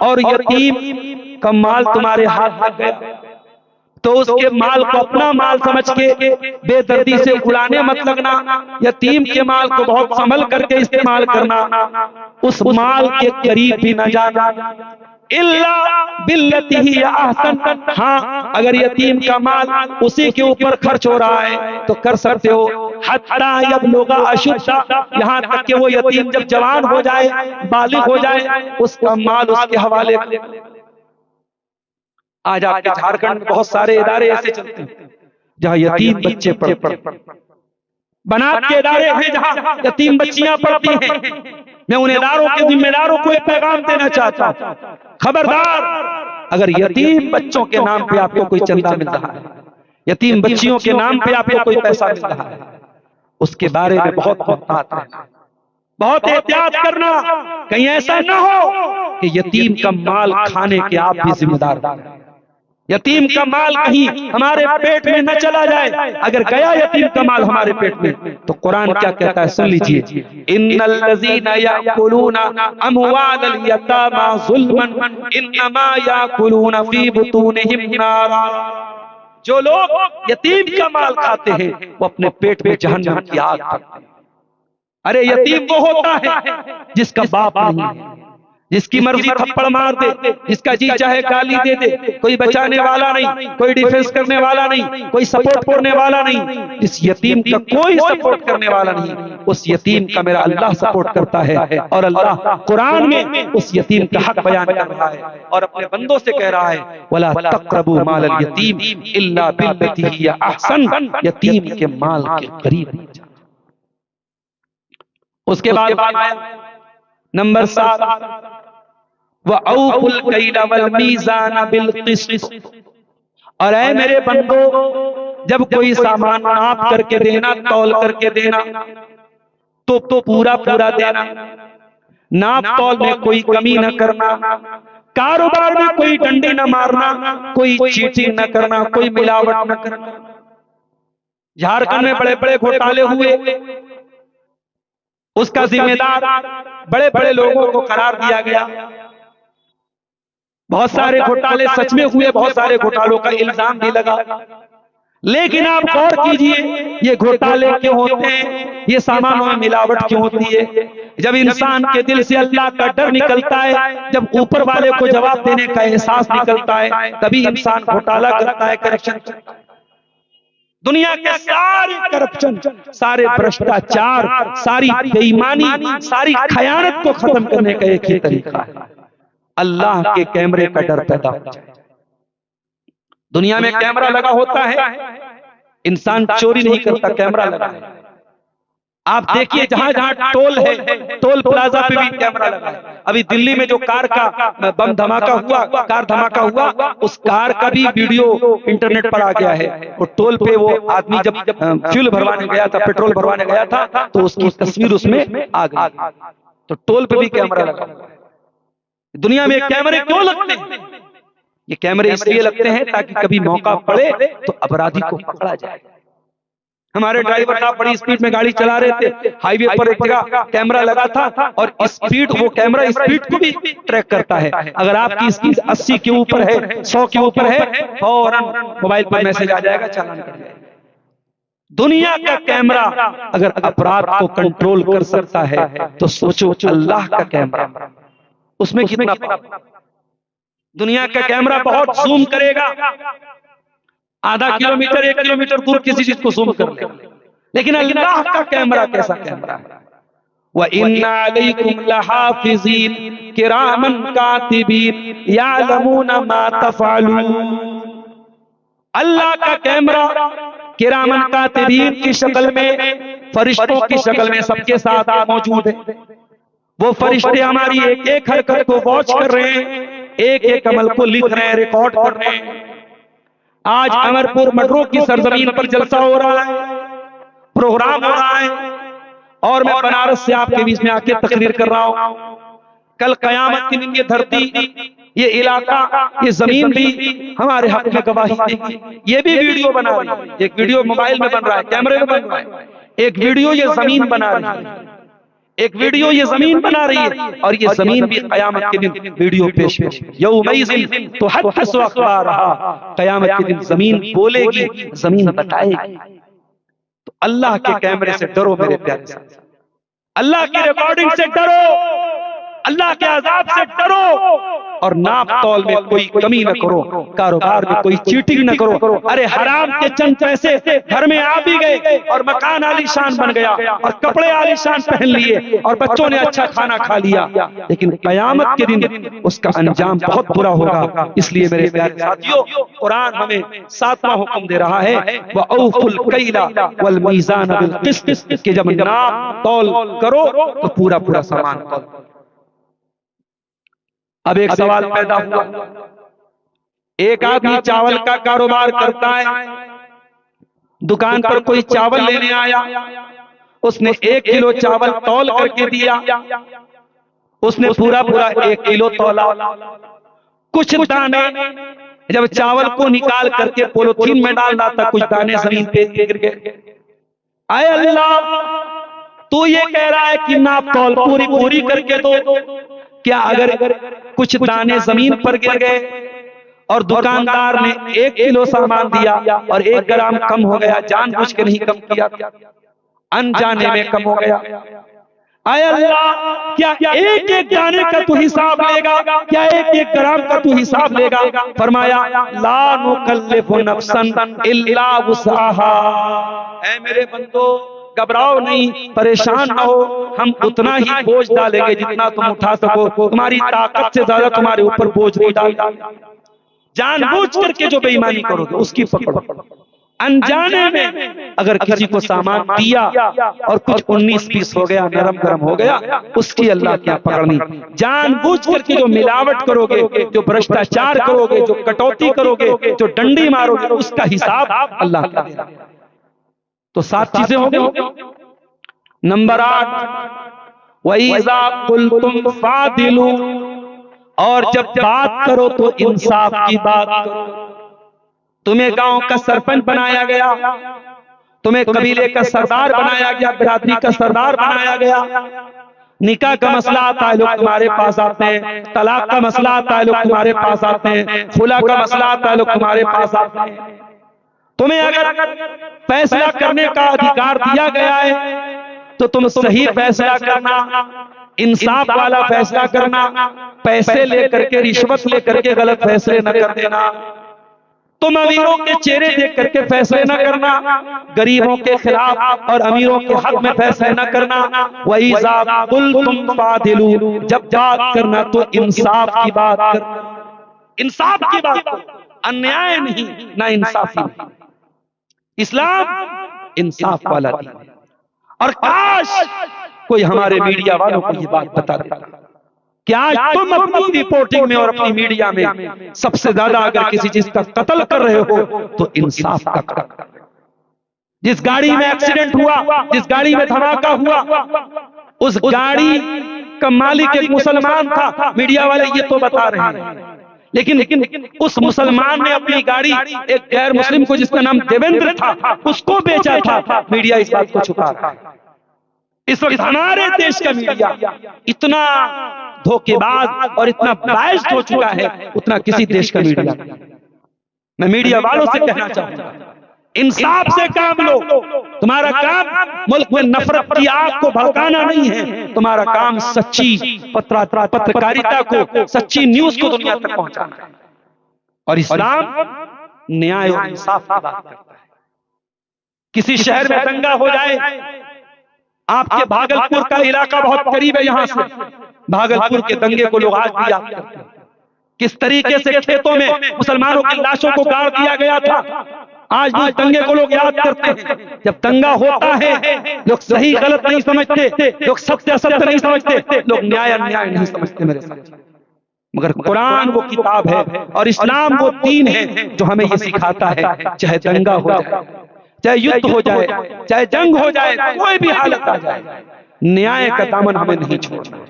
और यतीम का माल तुम्हारे हाथ लग गया, तो उसके माल को अपना माल समझ के बेदर्दी से उड़ाने मत लगना। यतीम के माल को बहुत संभल करके इस्तेमाल करना। उस माल के करीब भी न जाना। इल्ला बिल्लती ही अहसन। हाँ, अगर यतीम का माल उसी के ऊपर खर्च हो रहा है तो कर सकते हो। हत्ता यबलुगा अशुद्दा, यहाँ तक कि वो यतीम जब जवान हो जाए, बालिग हो जाए, उसका माल उसके हवाले। आज आपके झारखंड में बहुत सारे इदारे ऐसे चलते हैं जहाँ यतीम बच्चे पढ़ते हैं। बनात के इदारे हैं जहाँ यतीम बच्चियां पढ़ती हैं। मैं उन इदारों के जिम्मेदारों को एक पैगाम देना चाहता हूँ, खबरदार, अगर यतीम बच्चों के नाम पे आपको कोई चंदा मिल रहा है, यतीम बच्चियों के नाम पे आपको कोई पैसा मिल रहा है, उसके बारे में बहुत मुहतात रहना, बहुत एहतियात करना। कहीं ऐसा ना हो कि यतीम का माल खाने के आप भी जिम्मेदार हैं। यतीम का माल कहीं हमारे पेट में न चला जाए। अगर गया यतीम का माल हमारे पेट में तो कुरान क्या कहता है, सुन लीजिए। इन्नल लज़ीना याकुलूना अमवालल यतामा ज़ुल्मन इन्नमा याकुलूना फी बुतूनिहिम नारा। जो लोग यतीम का माल खाते हैं वो अपने पेट में जहन्नम की आग खाते हैं। अरे यतीम वो होता है जिसका बाप नहीं है, जिसकी मर्जी थप्पड़ मार दे, जिसका जी चाहे गाली दे दे, कोई बचाने वाला नहीं, कोई डिफेंस करने वाला नहीं, कोई सपोर्ट करने वाला नहीं। इस यतीम का कोई सपोर्ट करने वाला नहीं। उस यतीम का मेरा अल्लाह सपोर्ट करता है और अल्लाह कुरान में उस यतीम का हक बयान कर रहा है और अपने बंदों से कह रहा है वला तक़रबू मालल यतीम इल्ला बिल्लती हिय अहसन। यतीम के माल के करीब। उसके बाद नंबर 7 व औफुल कैल वल मीज़ान बिल क़िस्त। और ऐ मेरे बंदो, जब कोई सामान नाप करके देना, तौल करके देना, तो पूरा पूरा देना। नाप तौल में कोई कमी न करना, कारोबार में कोई डंडी न मारना, कोई चीटिंग न करना, कोई मिलावट न करना। झारखंड में बड़े बड़े घोटाले हुए, उसका जिम्मेदार बड़े बड़े लोगों को करार दिया गया। बहुत सारे घोटाले सच में हुए, बहुत सारे घोटालों का इल्जाम भी लगा। लेकिन आप गौर कीजिए, ये घोटाले क्यों होते हैं, ये सामानों में मिलावट क्यों होती है? जब इंसान के दिल से अल्लाह का डर निकलता है, जब ऊपर वाले को जवाब देने का एहसास निकलता है, तभी इंसान घोटाला करता है, करप्शन करता है। दुनिया के सारे करप्शन, सारे भ्रष्टाचार, सारी बेईमानी, सारी खयानत को खत्म करने का एक ही तरीका है, अल्लाह के कैमरे का डर पैदा हो जाए। दुनिया में कैमरा लगा होता है, इंसान चोरी नहीं करता, कैमरा लगा है। आप देखिए जहां जहां टोल है, टोल प्लाजा पे भी कैमरा लगा है। अभी दिल्ली में जो कार का बम धमाका हुआ, कार धमाका हुआ, उस कार का भी वीडियो इंटरनेट पर आ गया है। और टोल पे वो आदमी जब फ्यूल भरवाने गया था, पेट्रोल भरवाने गया था, तो उसकी तस्वीर उसमें आ गई। तो टोल पे भी कैमरा लगा हुआ है। दुनिया में कैमरे क्यों लगते हैं? ये कैमरे इसलिए लगते हैं ताकि कभी मौका पड़े तो अपराधी को पकड़ा जाए। हमारे ड्राइवर साहब बड़ी स्पीड में गाड़ी चला रहे थे, हाईवे पर एक जगह कैमरा लगा था, और स्पीड, वो कैमरा स्पीड को भी ट्रैक करता है। अगर आपकी स्पीड 80 के ऊपर है, 100 के ऊपर है, फौरन मोबाइल पर मैसेज आ जाएगा, चालान कर जाएगा। दुनिया का कैमरा अगर अपराध को कंट्रोल कर सकता है, तो सोचो अल्लाह का कैमरा उसमें कितना। दुनिया का कैमरा बहुत जूम करेगा, आधा किलोमीटर 1 किलोमीटर दूर किसी चीज को जूम कर लेगा, लेकिन अल्लाह का कैमरा कैसा कैमरा है? व इन्ना अलैकुम लहाफिज़ीन किरामन कातिबीन यालमूना मा तफअलून। अल्लाह का कैमरा किरामन कातिबीन की शक्ल में, फरिश्तों की शक्ल में सबके साथ मौजूद है। वो फरिश्ते हमारी एक एक हरकत को वॉच कर रहे हैं, एक एक अमल को लिख रहे हैं, रिकॉर्ड कर रहे हैं। आज अमरपुर मडरों की सरजमीन पर जलसा हो रहा है, प्रोग्राम हो रहा है, और मैं बनारस से आपके बीच में आके तकरीर कर रहा हूं। कल कयामत के दिन ये धरती, ये इलाका, ये जमीन भी हमारे हक में गवाही देगी। ये भी वीडियो बना रही है, एक वीडियो मोबाइल में बन रहा है, कैमरे में बन रहा है, एक वीडियो ये जमीन बना रही है, एक वीडियो ये जमीन बना रही है, और ये जमीन भी कयामत के दिन वीडियो पेश करेगी। यौमइज़िन तुहद्दिसु अख़बारहा, कयामत के दिन जमीन बोलेगी, जमीन बताएगी। तो अल्लाह के कैमरे से डरो मेरे प्यारे साथी, अल्लाह की रिकॉर्डिंग से डरो, अल्लाह के अज़ाब से डरो, और नाप तौल में कोई कमी न करो, कारोबार में कोई चीटिंग न करो। अरे हराम के चंद पैसे घर में आ भी गए, और मकान आलीशान बन गया, और कपड़े आलीशान पहन लिए, और बच्चों ने अच्छा खाना खा लिया, लेकिन कयामत के दिन उसका अंजाम बहुत बुरा होगा। इसलिए मेरे प्यारे साथियों, कुरान हमें 7वां हुक्म दे रहा है, व औफुल कैला वल मीज़ान बिल क़िस्त, कि जब नाप तौल करो तो पूरा पूरा सामान तौल। अब एक सवाल पैदा हुआ, एक आदमी चावल का कारोबार करता है, दुकान पर कोई चावल लेने आया, उसने 1 किलो चावल तौल करके दिया, उसने पूरा पूरा 1 किलो तौला। कुछ दाने जब चावल को निकाल करके पॉलीथीन में डाल रहा था, कुछ दाने जमीन पे गिर गए। आए अल्लाह, तू ये कह रहा है कि नाप तौल पूरी पूरी करके दो, क्या अगर कुछ दाने जमीन पर गिर गए और दुकानदार ने 1 किलो सामान दिया और 1 ग्राम कम हो गया, जानबूझ के नहीं कम किया, अनजाने में कम हो गया, आय अल्लाह, क्या एक एक दाने का तू हिसाब लेगा? क्या एक एक ग्राम का तू हिसाब लेगा? फरमाया, ला नुकल्लिफु नफ्सन इल्ला वुसअहा। ऐ मेरे बंदो, घबराओ नहीं, परेशान ना हो, हम उतना ही बोझ डालेंगे जितना तुम उठा सको, तुम्हारी ताकत से ज्यादा तुम्हारे ऊपर बोझ नहीं डालेंगे। जानबूझ करके जो बेईमानी करोगे उसकी पकड़। अनजाने में अगर किसी को सामान दिया और कुछ 19-20 हो गया, नरम गरम हो गया, उसकी अल्लाह क्या पकड़नी। जानबूझ करके जो मिलावट करोगे, जो भ्रष्टाचार करोगे, जो कटौती करोगे, जो डंडी मारोगे, उसका हिसाब अल्लाह का देगा। तो 7 चीजें हो गई। नंबर 8, वइज़ा कुल्तुम फादिलू, और जब बात करो तो इंसाफ की बात करो। तुम्हें गांव का सरपंच बनाया गया, तुम्हें कबीले का सरदार बनाया गया, बिरादरी का सरदार बनाया गया, निकाह का मसला आता है लोग तुम्हारे पास आते हैं, तलाक का मसला आता है लोग तुम्हारे पास आते हैं, खुला का मसला आता है लोग तुम्हारे पास आते हैं। तुम्हें अगर फैसला करने का अधिकार दिया गया है तो तुम सही फैसला करना, इंसाफ वाला फैसला करना, पैसे लेकर के, रिश्वत लेकर के गलत फैसले न कर देना। तुम अमीरों के चेहरे देख करके फैसले न करना, गरीबों के खिलाफ और अमीरों के हक में फैसले न करना। वइज़ा कुल्तुम फादिलू, जब बात करना तो इंसाफ की बात कर, इंसाफ की बात कर, अन्याय नहीं, ना इंसाफी नहीं। इस्लाम इंसाफ वाला दीन है। और काश कोई हमारे मीडिया वालों को ये बात बता देता कि आज तुम अपनी रिपोर्टिंग में और अपनी मीडिया में सबसे ज्यादा अगर किसी चीज का कत्ल कर रहे हो तो इंसाफ का कत्ल। जिस गाड़ी में एक्सीडेंट हुआ, जिस गाड़ी में धमाका हुआ, उस गाड़ी का मालिक एक मुसलमान था, मीडिया वाले ये तो बता रहे हैं, लेकिन उस मुसलमान ने अपनी गाड़ी एक गैर मुस्लिम को, जिसका नाम देवेंद्र था, उसको बेचा था। मीडिया इस बात को छुपा रहा है। इस वक्त हमारे देश का मीडिया इतना धोखेबाज और इतना बायस्ड हो चुका है, उतना किसी देश का मीडिया। मैं मीडिया वालों से कहना चाहूंगा, इंसाफ से काम लो। तुम्हारा काम मुल्क में नफरत की आग को भड़काना नहीं है, तुम्हारा काम सच्ची पत्रकारिता को, सच्ची न्यूज को दुनिया तक पहुंचाना है। और इस्लाम न्याय और इंसाफ की बात करता है। किसी शहर में दंगा हो जाए, आपके भागलपुर का इलाका बहुत करीब है यहां से, भागलपुर के दंगे को लोग आज भी याद करते हैं। किस तरीके से खेतों में मुसलमानों की लाशों को गाड़ दिया गया था, आज भी दंगे को लोग याद करते हैं। जब दंगा होता है लोग सही गलत नहीं समझते, लोग सत्य असत्य नहीं समझते, लोग न्याय अन्याय नहीं समझते मेरे साथ। मगर कुरान वो किताब है और इस्लाम वो दीन है जो हमें ये सिखाता है, चाहे दंगा हो जाए, चाहे युद्ध हो जाए, चाहे जंग हो जाए, कोई भी हालत आ जाए, न्याय का दामन हमें नहीं छोड़ना।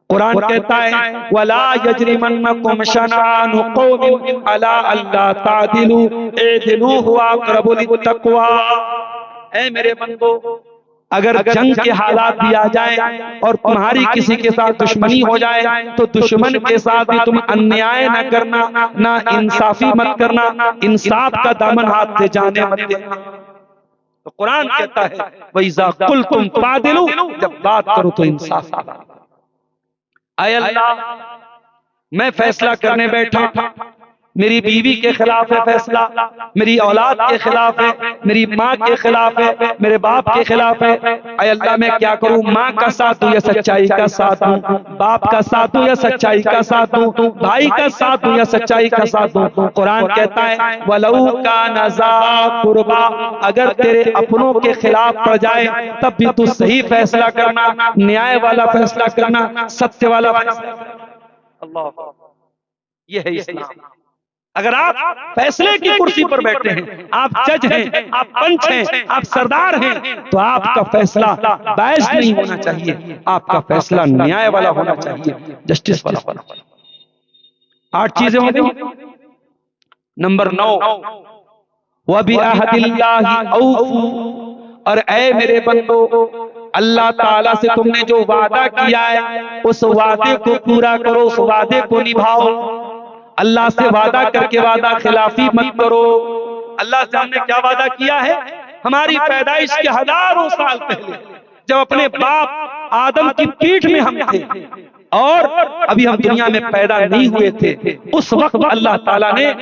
कुरान कहता है वला यजरिमन्नकुम शनानु कौमिन अला अल्ला तादिलू इदिलू हुवा अक़रबु लित्तक़वा। ऐ मेरे बंदो, अगर जंग के हालात भी आ जाए और तुम्हारी किसी के साथ दुश्मनी हो जाए तो दुश्मन के साथ भी तुम अन्याय न करना, ना इंसाफी मत करना, इंसाफ का दामन हाथ से जाने मत देना। तो कुरान कहता है वइज़ा कुल्तुम फादिलू, जब बात करो तो इंसाफ की बात। आय अल्लाह, मैं फैसला करने बैठा, मेरी बीवी के खिलाफ है फैसला, मेरी औलाद के खिलाफ है, मेरी माँ के खिलाफ है, मेरे बाप के खिलाफ है। आय अल्लाह, मैं क्या करूं? माँ का साथ दूं या सच्चाई का साथ दूं? बाप का साथ दूं या सच्चाई का साथ दूं? भाई का साथ दूं या सच्चाई का साथ दूं? कुरान कहता है वलऊ का नज़ा कुर्बा, अगर तेरे अपनों के खिलाफ पड़ जाए तब भी तू सही फैसला करना, न्याय वाला फैसला करना, सत्य वाला फैसला करना। अल्लाह, ये है इस्लाम। अगर आप फैसले की कुर्सी पर बैठे हैं, आप जज हैं, आप पंच हैं, आप सरदार हैं, तो आपका फैसला बायस्ड नहीं होना चाहिए, आपका फैसला न्याय वाला होना चाहिए, जस्टिस वाला होना चाहिए। 8 चीजें हो गई। नंबर 9, वबिअहदिल्लाहि औफू, और ऐ मेरे बंदो, अल्लाह ताला से तुमने जो वादा किया है उस वादे को पूरा करो, उस वादे को निभाओ। अल्लाह से वादा करके वादा खिलाफी मत करो। अल्लाह से हमने क्या वादा किया है? हमारी पैदाइश के हजारों साल पहले जब अपने बाप आदम की पीठ में हम थे और अभी हम दुनिया में पैदा नहीं हुए थे, उस वक्त अल्लाह ताला ने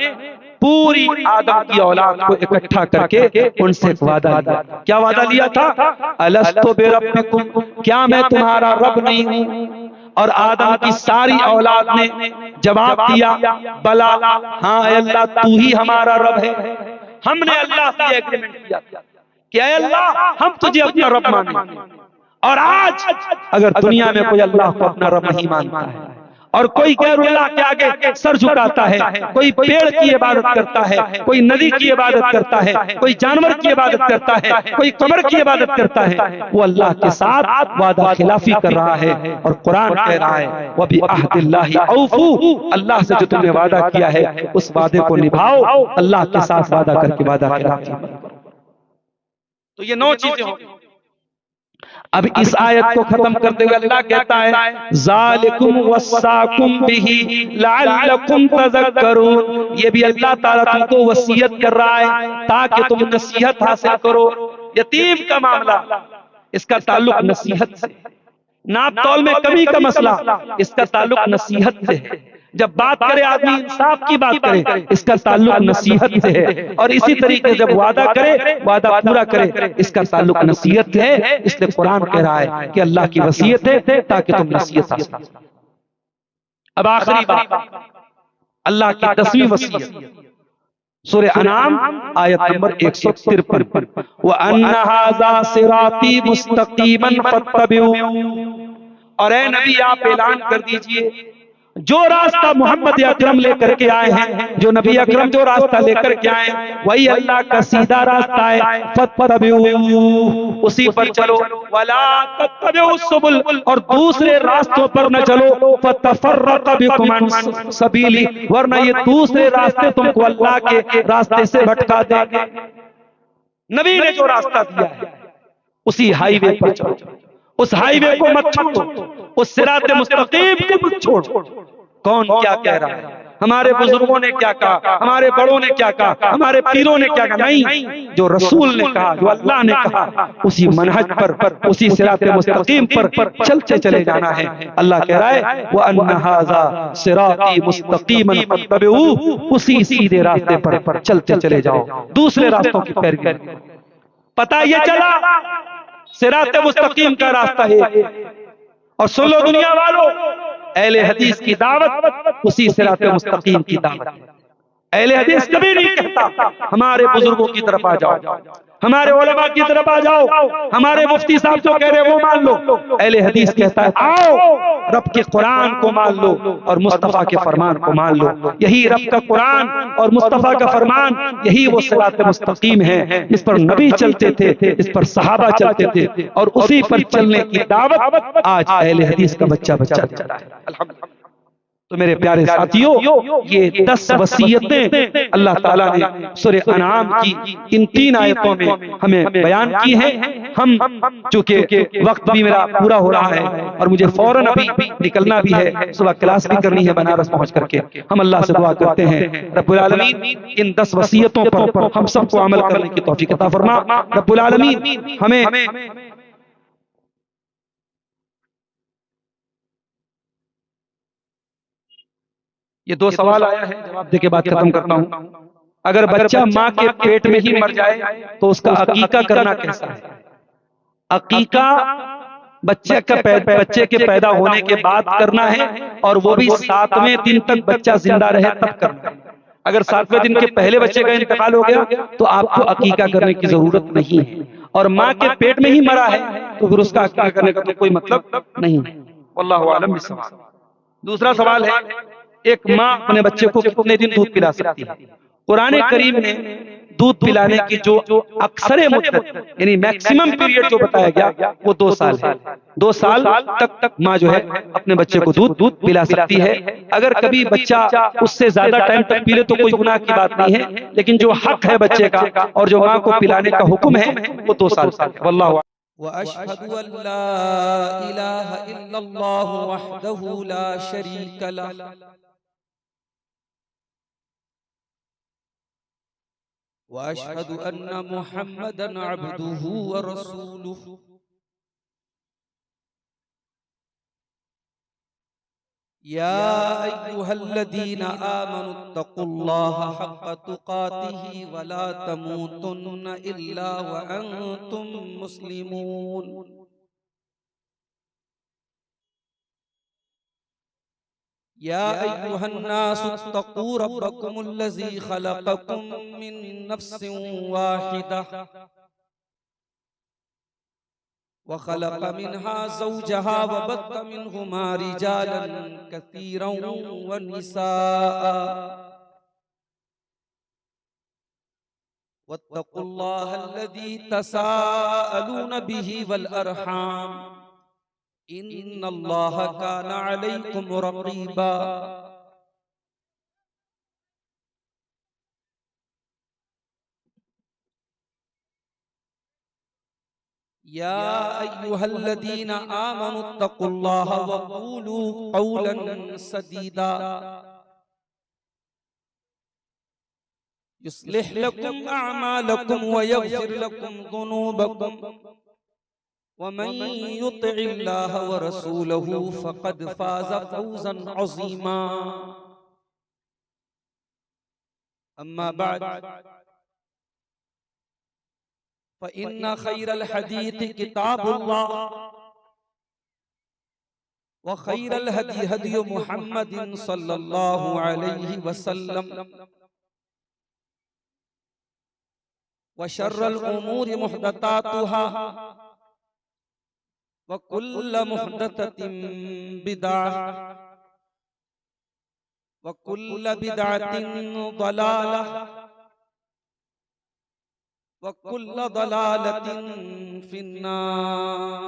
पूरी आदम की औलाद को इकट्ठा करके उनसे वादा लिया। क्या वादा लिया था? अलस्तु बिरब्बिकुम, क्या मैं तुम्हारा रब नहीं हूँ? और आदम की सारी औलाद ने जवाब दिया बला, हाँ अल्लाह तू ही हमारा रब है। हमने अल्लाह से एग्रीमेंट किया कि ऐ अल्लाह हम तुझे अपना रब मानेंगे, और आज अगर दुनिया में कोई अल्लाह को अपना रब नहीं मानता है और कोई गैरुल्लाह के आगे सर झुकाता है, कोई पेड़ की इबादत करता है, कोई नदी की इबादत करता है, कोई जानवर की इबादत करता है, कोई कमर की इबादत करता है, वो अल्लाह के साथ वादा खिलाफी कर रहा है। और कुरान कह रहा है वह भी अहदिल्लाहि औफू, अल्लाह से जो तुमने वादा किया है उस वादे को निभाओ, अल्लाह के साथ वादा करके वादा खिलाफी मत करो। तो ये 9 चीजें हो। अब इस आयत को खत्म करते हुए अल्लाह कहता है ज़ालिकुम वस्साकुम बिही लअल्लकुम तज़क्करून, ये भी अल्लाह ताला तुमको वसीयत कर रहा है ताकि तुम नसीहत हासिल करो। यतीम का मामला, इसका ताल्लुक नसीहत से, नाप तौल में कमी का मसला, इसका ताल्लुक नसीहत से है। जब बात करे आदमी इंसाफ की बात करे, इसका ताल्लुक नसीहत से है। और इसी तरीके जब वादा करे, वादा पूरा करे, इसका ताल्लुक नसीहत से है। इसलिए कुरान कह रहा है कि अल्लाह की वसीयत है ताकि तुम नसीहत हासिल करो। अब आखिरी बात, अल्लाह की 10वीं वसीयत, सूरह अनाम आयत नंबर 153, व अन्ना हाज़ा सिराती मुस्तकीमन फत्तबिऊ, और ऐ नबी आप ऐलान कर दीजिए जो रास्ता मोहम्मद अकरम लेकर के आए हैं, जो नबी अकरम जो रास्ता लेकर के आए वही अल्लाह का सीधा रास्ता है, फत्तबिऊ, उसी पर चलो, वला तत्तबिऊ सुबुल, और दूसरे रास्तों पर न चलो, फतफर्रक़ बिकुम अन सबीली, वरना ये दूसरे रास्ते तुमको अल्लाह के रास्ते से भटका देंगे। नबी ने जो रास्ता दिया है उसी हाईवे पर चलो, उस हाईवे को मत छोड़ो, उस सिराते मुस्तकीम को मत छोड़ो। कौन क्या कह रहा है, हमारे बुजुर्गों ने क्या कहा, हमारे बड़ों ने क्या कहा, हमारे पीरों ने क्या कहा, नहीं, जो रसूल ने कहा, जो अल्लाह ने कहा, उसी मनहज पर, उसी सिराते मुस्तकीम पर चलते चले जाना है। अल्लाह कह रहा है व अन्ना हाज़ा सिराती मुस्तकीमन फत्तबिऊ, उसी सीधे रास्ते पर चलते चले जाओ, दूसरे रास्तों की पैरवी। पता ये चला सिराते मुस्तकीम का रास्ता है। और सुन लो दुनिया वालों, अहले हदीस की दावत उसी सिराते मुस्तकीम की दावत है। अहले हदीस कभी नहीं कहता हमारे बुजुर्गों की तरफ आ जाओ, हमारे उलमा की तरफ आ जाओ, हमारे मुफ्ती साहब जो कह रहे हैं वो मान लो। अहले हदीस कहता है आओ रब के कुरान को मान लो और मुस्तफा के फरमान को मान लो। यही रब का कुरान और मुस्तफा का फरमान, यही वो सिरात मुस्तकीम है जिस पर नबी चलते थे, इस पर सहाबा चलते थे, और उसी पर चलने की दावत आज अहले हदीस का बच्चा बच्चा देता है। अल्हम्दुलिल्लाह। तो मेरे प्यारे साथियों, ये 10 वसीयतें अल्लाह ताला ने सूरह अनाम की इन 3 आयतों में हमें बयान की हैं। हम चूंकि वक्त भी मेरा पूरा हो रहा है और मुझे फौरन अभी निकलना भी है, सुबह क्लास भी करनी है बनारस पहुंच करके, हम अल्लाह से दुआ करते हैं रब्बुल आलमीन इन 10 वसीयतों पर हम सबको अमल करने की तौफीक अता फरमा। रब्बुल आलमीन हमें ये 2 सवाल आया है, जवाब दे के बाद खत्म करता हूं। अगर बच्चा माँ के पेट में ही मर जाए तो उसका अकीका करना कैसा है? अकीका बच्चे के पैदा होने के बाद करना है, और वो भी 7वें दिन तक बच्चा जिंदा रहे तब करना है। अगर 7वें दिन के पहले बच्चे का इंतकाल हो गया तो आपको अकीका करने की जरूरत नहीं है, और माँ के पेट में ही मरा है तो फिर उसका अकीका करने का तो कोई मतलब नहीं है। वल्लाहु आलम बिस्सवाब। दूसरा सवाल है, एक माँ अपने बच्चे को कितने दिन दूध पिला सकती है? कुरान करीम में दूध पिलाने की जो अक्सर मुद्दत यानी मैक्सिमम पीरियड जो बताया गया वो 2 साल है। 2 साल तक माँ जो है अपने बच्चे को दूध पिला सकती है। अगर कभी बच्चा उससे ज्यादा टाइम तक पी ले तो कोई गुनाह की बात नहीं है, लेकिन जो हक है बच्चे का और जो माँ को पिलाने का हुक्म है वो 2 साल का है। वल्लाहु व अशहदु अल्ला इलाहा इल्लल्लाहु वहदहु ला शरीक लह व अशहदु अन्ना मुहम्मदन अब्दुहु व रसूलुहु। या अय्युहल्लज़ीना आमनुत्तकुल्लाहा हक़्क़ तुक़ातिही व ला तमूतुन्ना इल्ला व अंतुम मुस्लिमून। या अय्युहन्नासुत्तक़ू रब्बकुमुल्लज़ी ख़लक़कुम मिन नफ़्सिन वाहिदा व ख़लक़ मिन्हा ज़ौजहा व बत्त मिन्हुमा रिजालन कसीरन व निसाअ वत्तक़ुल्लाहल्लज़ी तसाअलून बिही वल अरहाम इन्नल्लाह कान अलैकुम रक़ीबा। या अय्युहल्लज़ीना आमनुत्तक़ुल्लाह वक़ूलू क़ौलन सदीदा युस्लिह लकुम अअमालकुम व यग़फिर लकुम ज़ुनूबकुम व मन युतिइल्लाह व रसूलहू फ़क़द फ़ाज़ फ़ौज़न अज़ीमा। अम्मा बअद फ़इन्न खैरल हदीस किताबुल्लाह व खैरल हदी हदी मुहम्मदिन सल्लल्लाहु अलैहि वसल्लम व शर्रल उमूरि मुहदसातुहा व कुल्ल मुहदसतिन बिदअह व कुल्ल बिदअतिन दलालह व कुल्ल दलालतिन फिन्नार।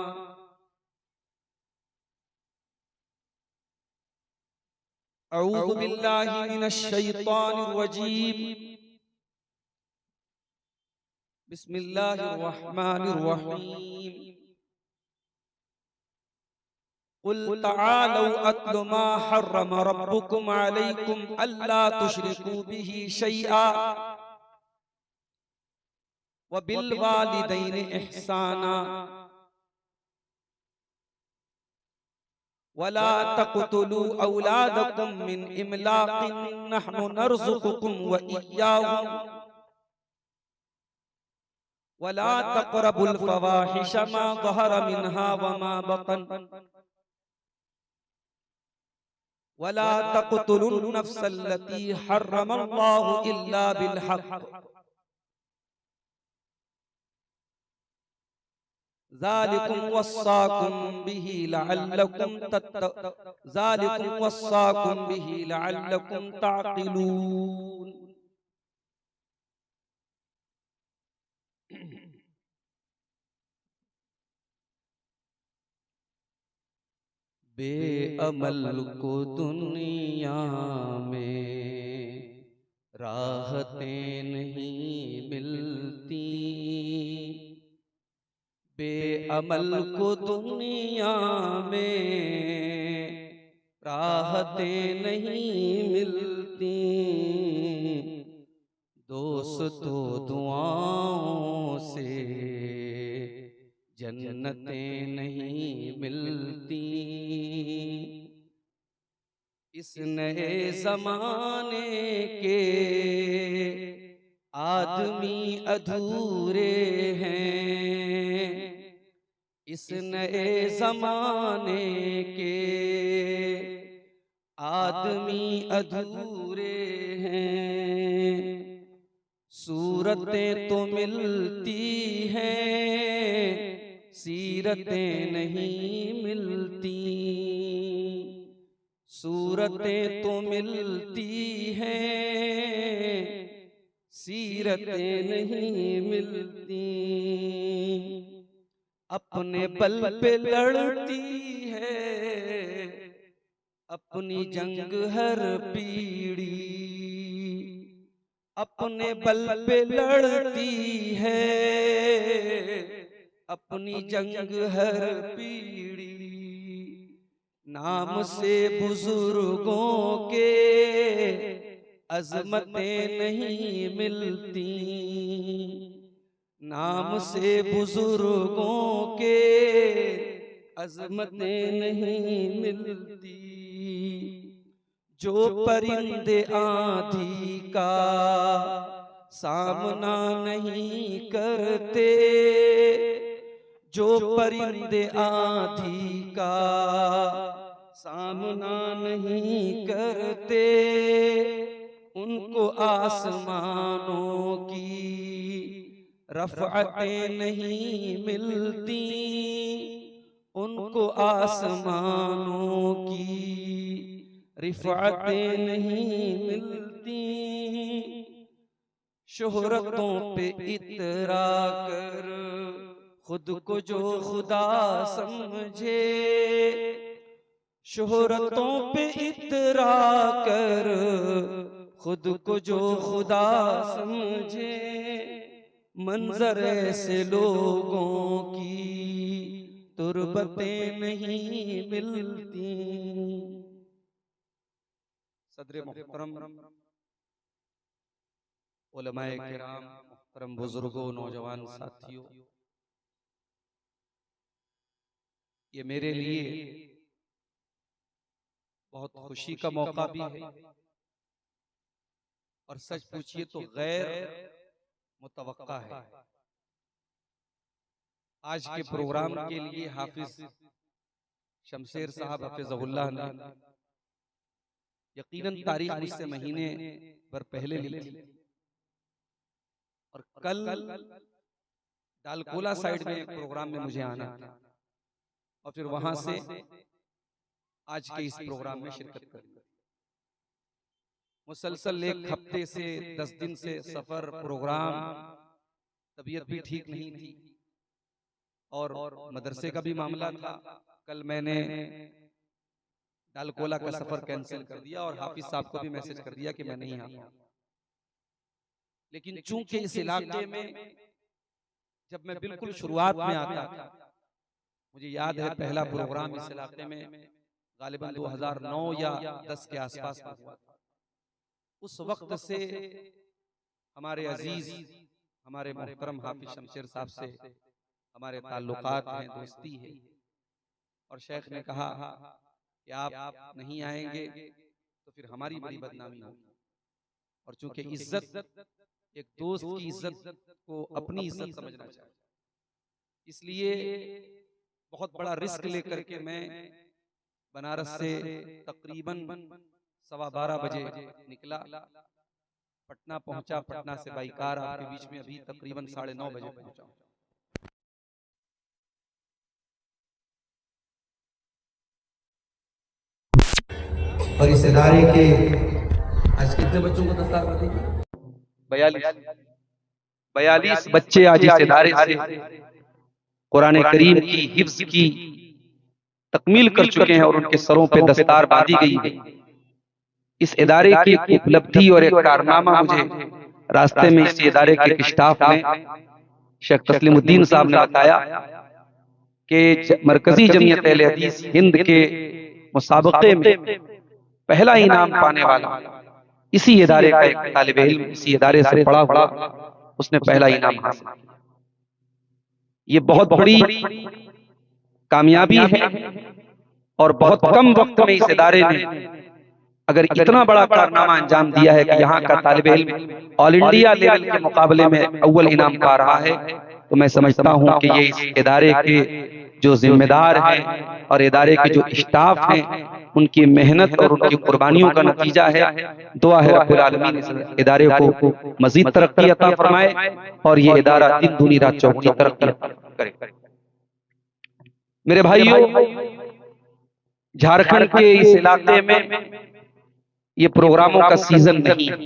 अऊज़ु बिल्लाहि मिनश शैतानिर रजीम। बिस्मिल्लाहिर रहमानिर रहीम। कुल तआलौ अत्लु मा हर्रम रब्बुकुम अलैकुम अल्ला तुश्रिकू बिही शैआ व बिल वालिदैनि इहसाना वला तक़्तुलू औलादकुम मिन इमलाक़िन नहनु नर्ज़ुक़ुकुम व इय्याहुम वला तक़रबुल फ़वाहिश मा ज़हर मिन्हा व मा बतन वला तक़्तुलुन नफ़्सल्लती हर्रमल्लाहु इल्ला बिल हक़्क़ ज़ालिकुम वस्साकुम बिही लअल्लकुम ज़ालिकुम वस्साकुम बिही लअल्लकुम ताक़िलून। बेअमल को दुनिया में राहतें नहीं मिलती, बेअमल को दुनिया में राहतें नहीं मिलती, दोस्तों दुआओं से जन्नतें नहीं मिलती। इस नए जमाने के आदमी अधूरे हैं, इस नए जमाने के आदमी अधूरे हैं। सूरतें तो मिलती हैं, सीरतें नहीं मिलती, सूरतें तो मिलती हैं, सीरतें नहीं मिलती। अपने बल पे लड़ती है अपनी जंग हर पीढ़ी, अपने बल पे लड़ती है अपनी जंग हर पीढ़ी। नाम से बुजुर्गों के अजमतें नहीं मिलती, नाम से बुजुर्गों के अजमतें नहीं मिलती। जो परिंदे आंधी का सामना नहीं करते, जो परिंदे आंधी का सामना नहीं करते उनको आसमानों की, रफ़अतें नहीं मिलती उनको आसमानों की, रिफ़अतें नहीं मिलती। शोहरतों पे इतरा कर खुद को जो खुदा समझे, शोहरतों पे इतरा कर खुद को जो खुदा समझे, मंजर ऐसे लोगों की तुरबतें नहीं मिलती। सदर मुहतरम, उलमाए किराम, मुहतरम बुजुर्गों, नौजवान साथियों, ये मेरे लिए बहुत खुशी का मौका भी है और सच पूछिए तो गैर मुतवक्का है। आज के प्रोग्राम के लिए हाफिज शमशेर साहब हफिज़हुल्लाह ने यकीनन तारीख मुझसे महीने भर पहले ली थी और कल डालकोला साइड में एक प्रोग्राम में मुझे आना था और फिर वहां से आज के इस प्रोग्राम में शिरकत करनी। मुसलसल एक हफ्ते से 10 दिन से सफर, प्रोग्राम, तबीयत भी ठीक नहीं थी और मदरसे का भी मामला था। कल मैंने डालकोला का सफर कैंसिल कर दिया और हाफिज साहब को भी मैसेज कर दिया कि मैं नहीं आ पाऊंगा। लेकिन चूंकि इस इलाके में जब मैं बिल्कुल शुरुआत में आता था, मुझे याद है पहला प्रोग्राम इस इलाके में गालिबन 2009 या 10 के आसपास में हुआ था। उस वक्त से हमारे अजीज, हमारे मोहतरम हाफिज शमशेर साहब से हमारे ताल्लुकात हैं, दोस्ती है। और शेख ने कहा कि आप नहीं आएंगे तो फिर हमारी बड़ी बदनामी होगी। और चूंकि इज्जत, एक दोस्त की इज्जत को अपनी इज्जत समझना चाहिए, इसलिए बहुत बड़ा रिस्क लेकर के मैं बनारस से तकरीबन 12:15 बजे निकला, पटना पहुंचा। पटना से बाई कार आपके बीच में अभी तकरीबन 9:30 बजे पहुंचा। और इस इदारे के आज कितने बच्चों को दस्तार बांधी? 42 बच्चे आज इस इदारे से कुरान करीम की हिफ्ज की तकमील कर चुके हैं और उनके सरों पे दस्तार बांधी गई है। इस इदारे की एक उपलब्धि और एक कारनामा मुझे रास्ते में इस इदारे के एक स्टाफ ने, शेख तस्लीमुद्दीन साहब ने बताया कि मरकजी जमीयत अहले हदीस हिंद के मुसाबके में पहला इनाम पाने वाला इसी इदारे का एक तालिबे इल्म, इसी इदारे से पढ़ा हुआ, उसने पहला इनाम हासिल किया। ये बहुत बड़ी कामयाबी है और बहुत कम वक्त में इस इदारे ने अगर इतना बड़ा कारनामा अंजाम दिया है कि यहाँ का तालिबे इल्म ऑल इंडिया लेवल के मुकाबले में अव्वल इनाम पा रहा है, तो मैं समझता हूँ कि ये इस इदारे के जो जिम्मेदार हैं और इदारे के जो स्टाफ हैं, उनकी मेहनत और उनकी कुर्बानियों का नतीजा है। दुआ है रब्बुल आलमीन इस इदारे को मजीद तरक्की अता फरमाए और ये इदारा दिन दूनी रात चौगुनी तरक्की करे। मेरे भाइयों, झारखंड के इस इलाके में ये प्रोग्रामों का सीजन नहीं है।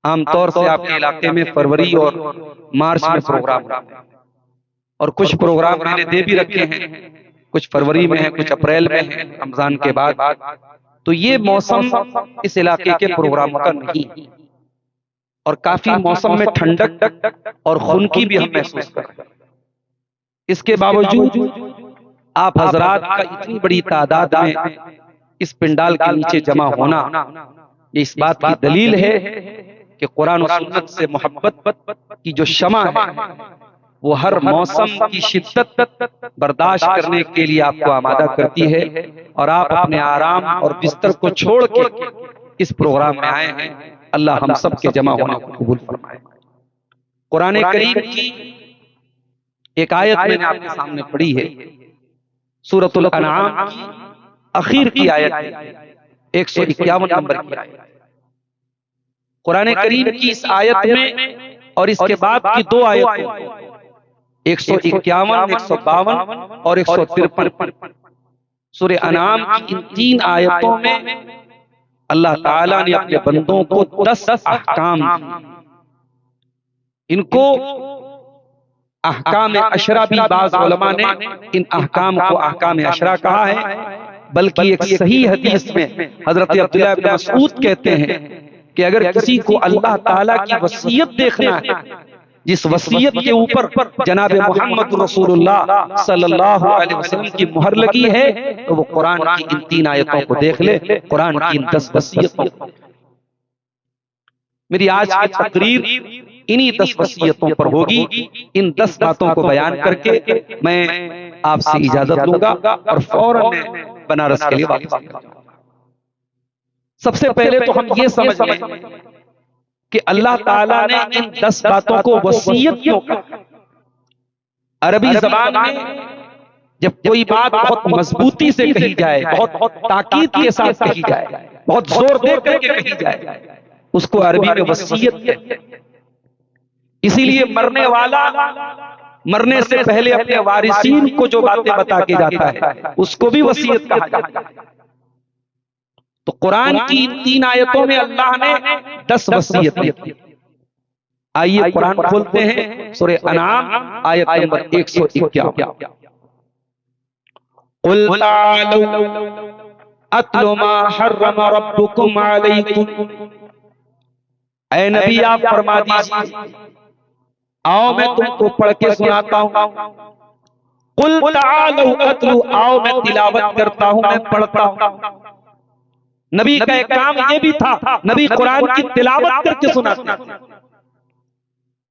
आमतौर से आपके इलाके में फरवरी और मार्च में प्रोग्राम होते हैं और कुछ प्रोग्राम मैंने दे भी रखे हैं, कुछ फरवरी में है, कुछ अप्रैल में है, रमजान के बाद। तो ये मौसम इस इलाके के प्रोग्रामों का नहीं है और काफी मौसम में ठंडक और खुनकी भी हम महसूस कर रहे हैं। इसके बावजूद आप हजरात का इतनी बड़ी तादाद में इस पिंडाल के नीचे जमा होना, ये इस बात की दलील है कि कुरान और सुन्नत से मोहब्बत की जो शमा है वो हर मौसम की शिद्दत बर्दाश्त करने के लिए आपको आमादा करती है और आप अपने आराम और बिस्तर को छोड़ के इस प्रोग्राम में आए हैं। अल्लाह हम सब के जमा होने को कबूल फरमाए। कुरान करीम की एक आयत मैंने आपके सामने पढ़ी है, सूरतुल अनआम की आखिर की आयत 151 नंबर की आयत। कुरान करीम की इस आयत में और इसके बाद की दो आयतों 151, 152 और 153 सूरह अनाम की इन 3 आयतों में अल्लाह ताला ने अपने बंदों को 10 अहकाम दिए। इनको अहकाम अशरा भी बाज़ उलमा ने इन अहकाम को अहकाम अशरा कहा है, बल्कि एक सही हदीस में हजरत अब्दुल्लाह इब्न मसऊद कहते हैं कि अगर किसी को अल्लाह ताला की वसीयत देखना है, जिस वसीयत के ऊपर जनाब मोहम्मद रसूलुल्लाह सल्लल्लाहु अलैहि वसल्लम की मुहर लगी है, तो वो कुरान की इन 3 आयतों को देख ले, कुरान की इन 10 वसीयतों को। मेरी आज की तकरीर इन्हीं 10 वसीयतों पर होगी। इन 10 बातों को बयान करके मैं आपसे इजाजत लूंगा और फौरन मैं बनारस के लिए वापस आऊंगा। सबसे पहले तो हम ये समझ लें कि अल्लाह ताला ने इन 10 बातों को वसीयत क्यों कहा। अरबी जबान में जब कोई बात बहुत मजबूती से कही जाए, बहुत ताकीद के साथ कही जाए, बहुत जोर दे करके कही जाए, उसको अरबी में वसीयत कहते हैं। इसीलिए मरने वाला मरने से पहले अपने वारिसीन को जो बातें बता के जाता है उसको भी वसीयत कहा जाता है। तो कुरान की इन 3 आयतों में अल्लाह ने 10 वसीयतें की। आइए कुरान खोलते हैं, सूरह अनाम आयत नंबर 151। कुल तालू अत्लु मा हर्रम रब्बुकुम अलैकुम, ऐ नबी आप फरमा दीजिए, आओ मैं तुमको पढ़ के सुनाता हूं। कुल तालू अत्लु, आओ मैं तिलावत करता हूं, मैं पढ़ता हूं। नबी का एक काम ये भी था, नबी कुरान की तिलावत करके सुनाते।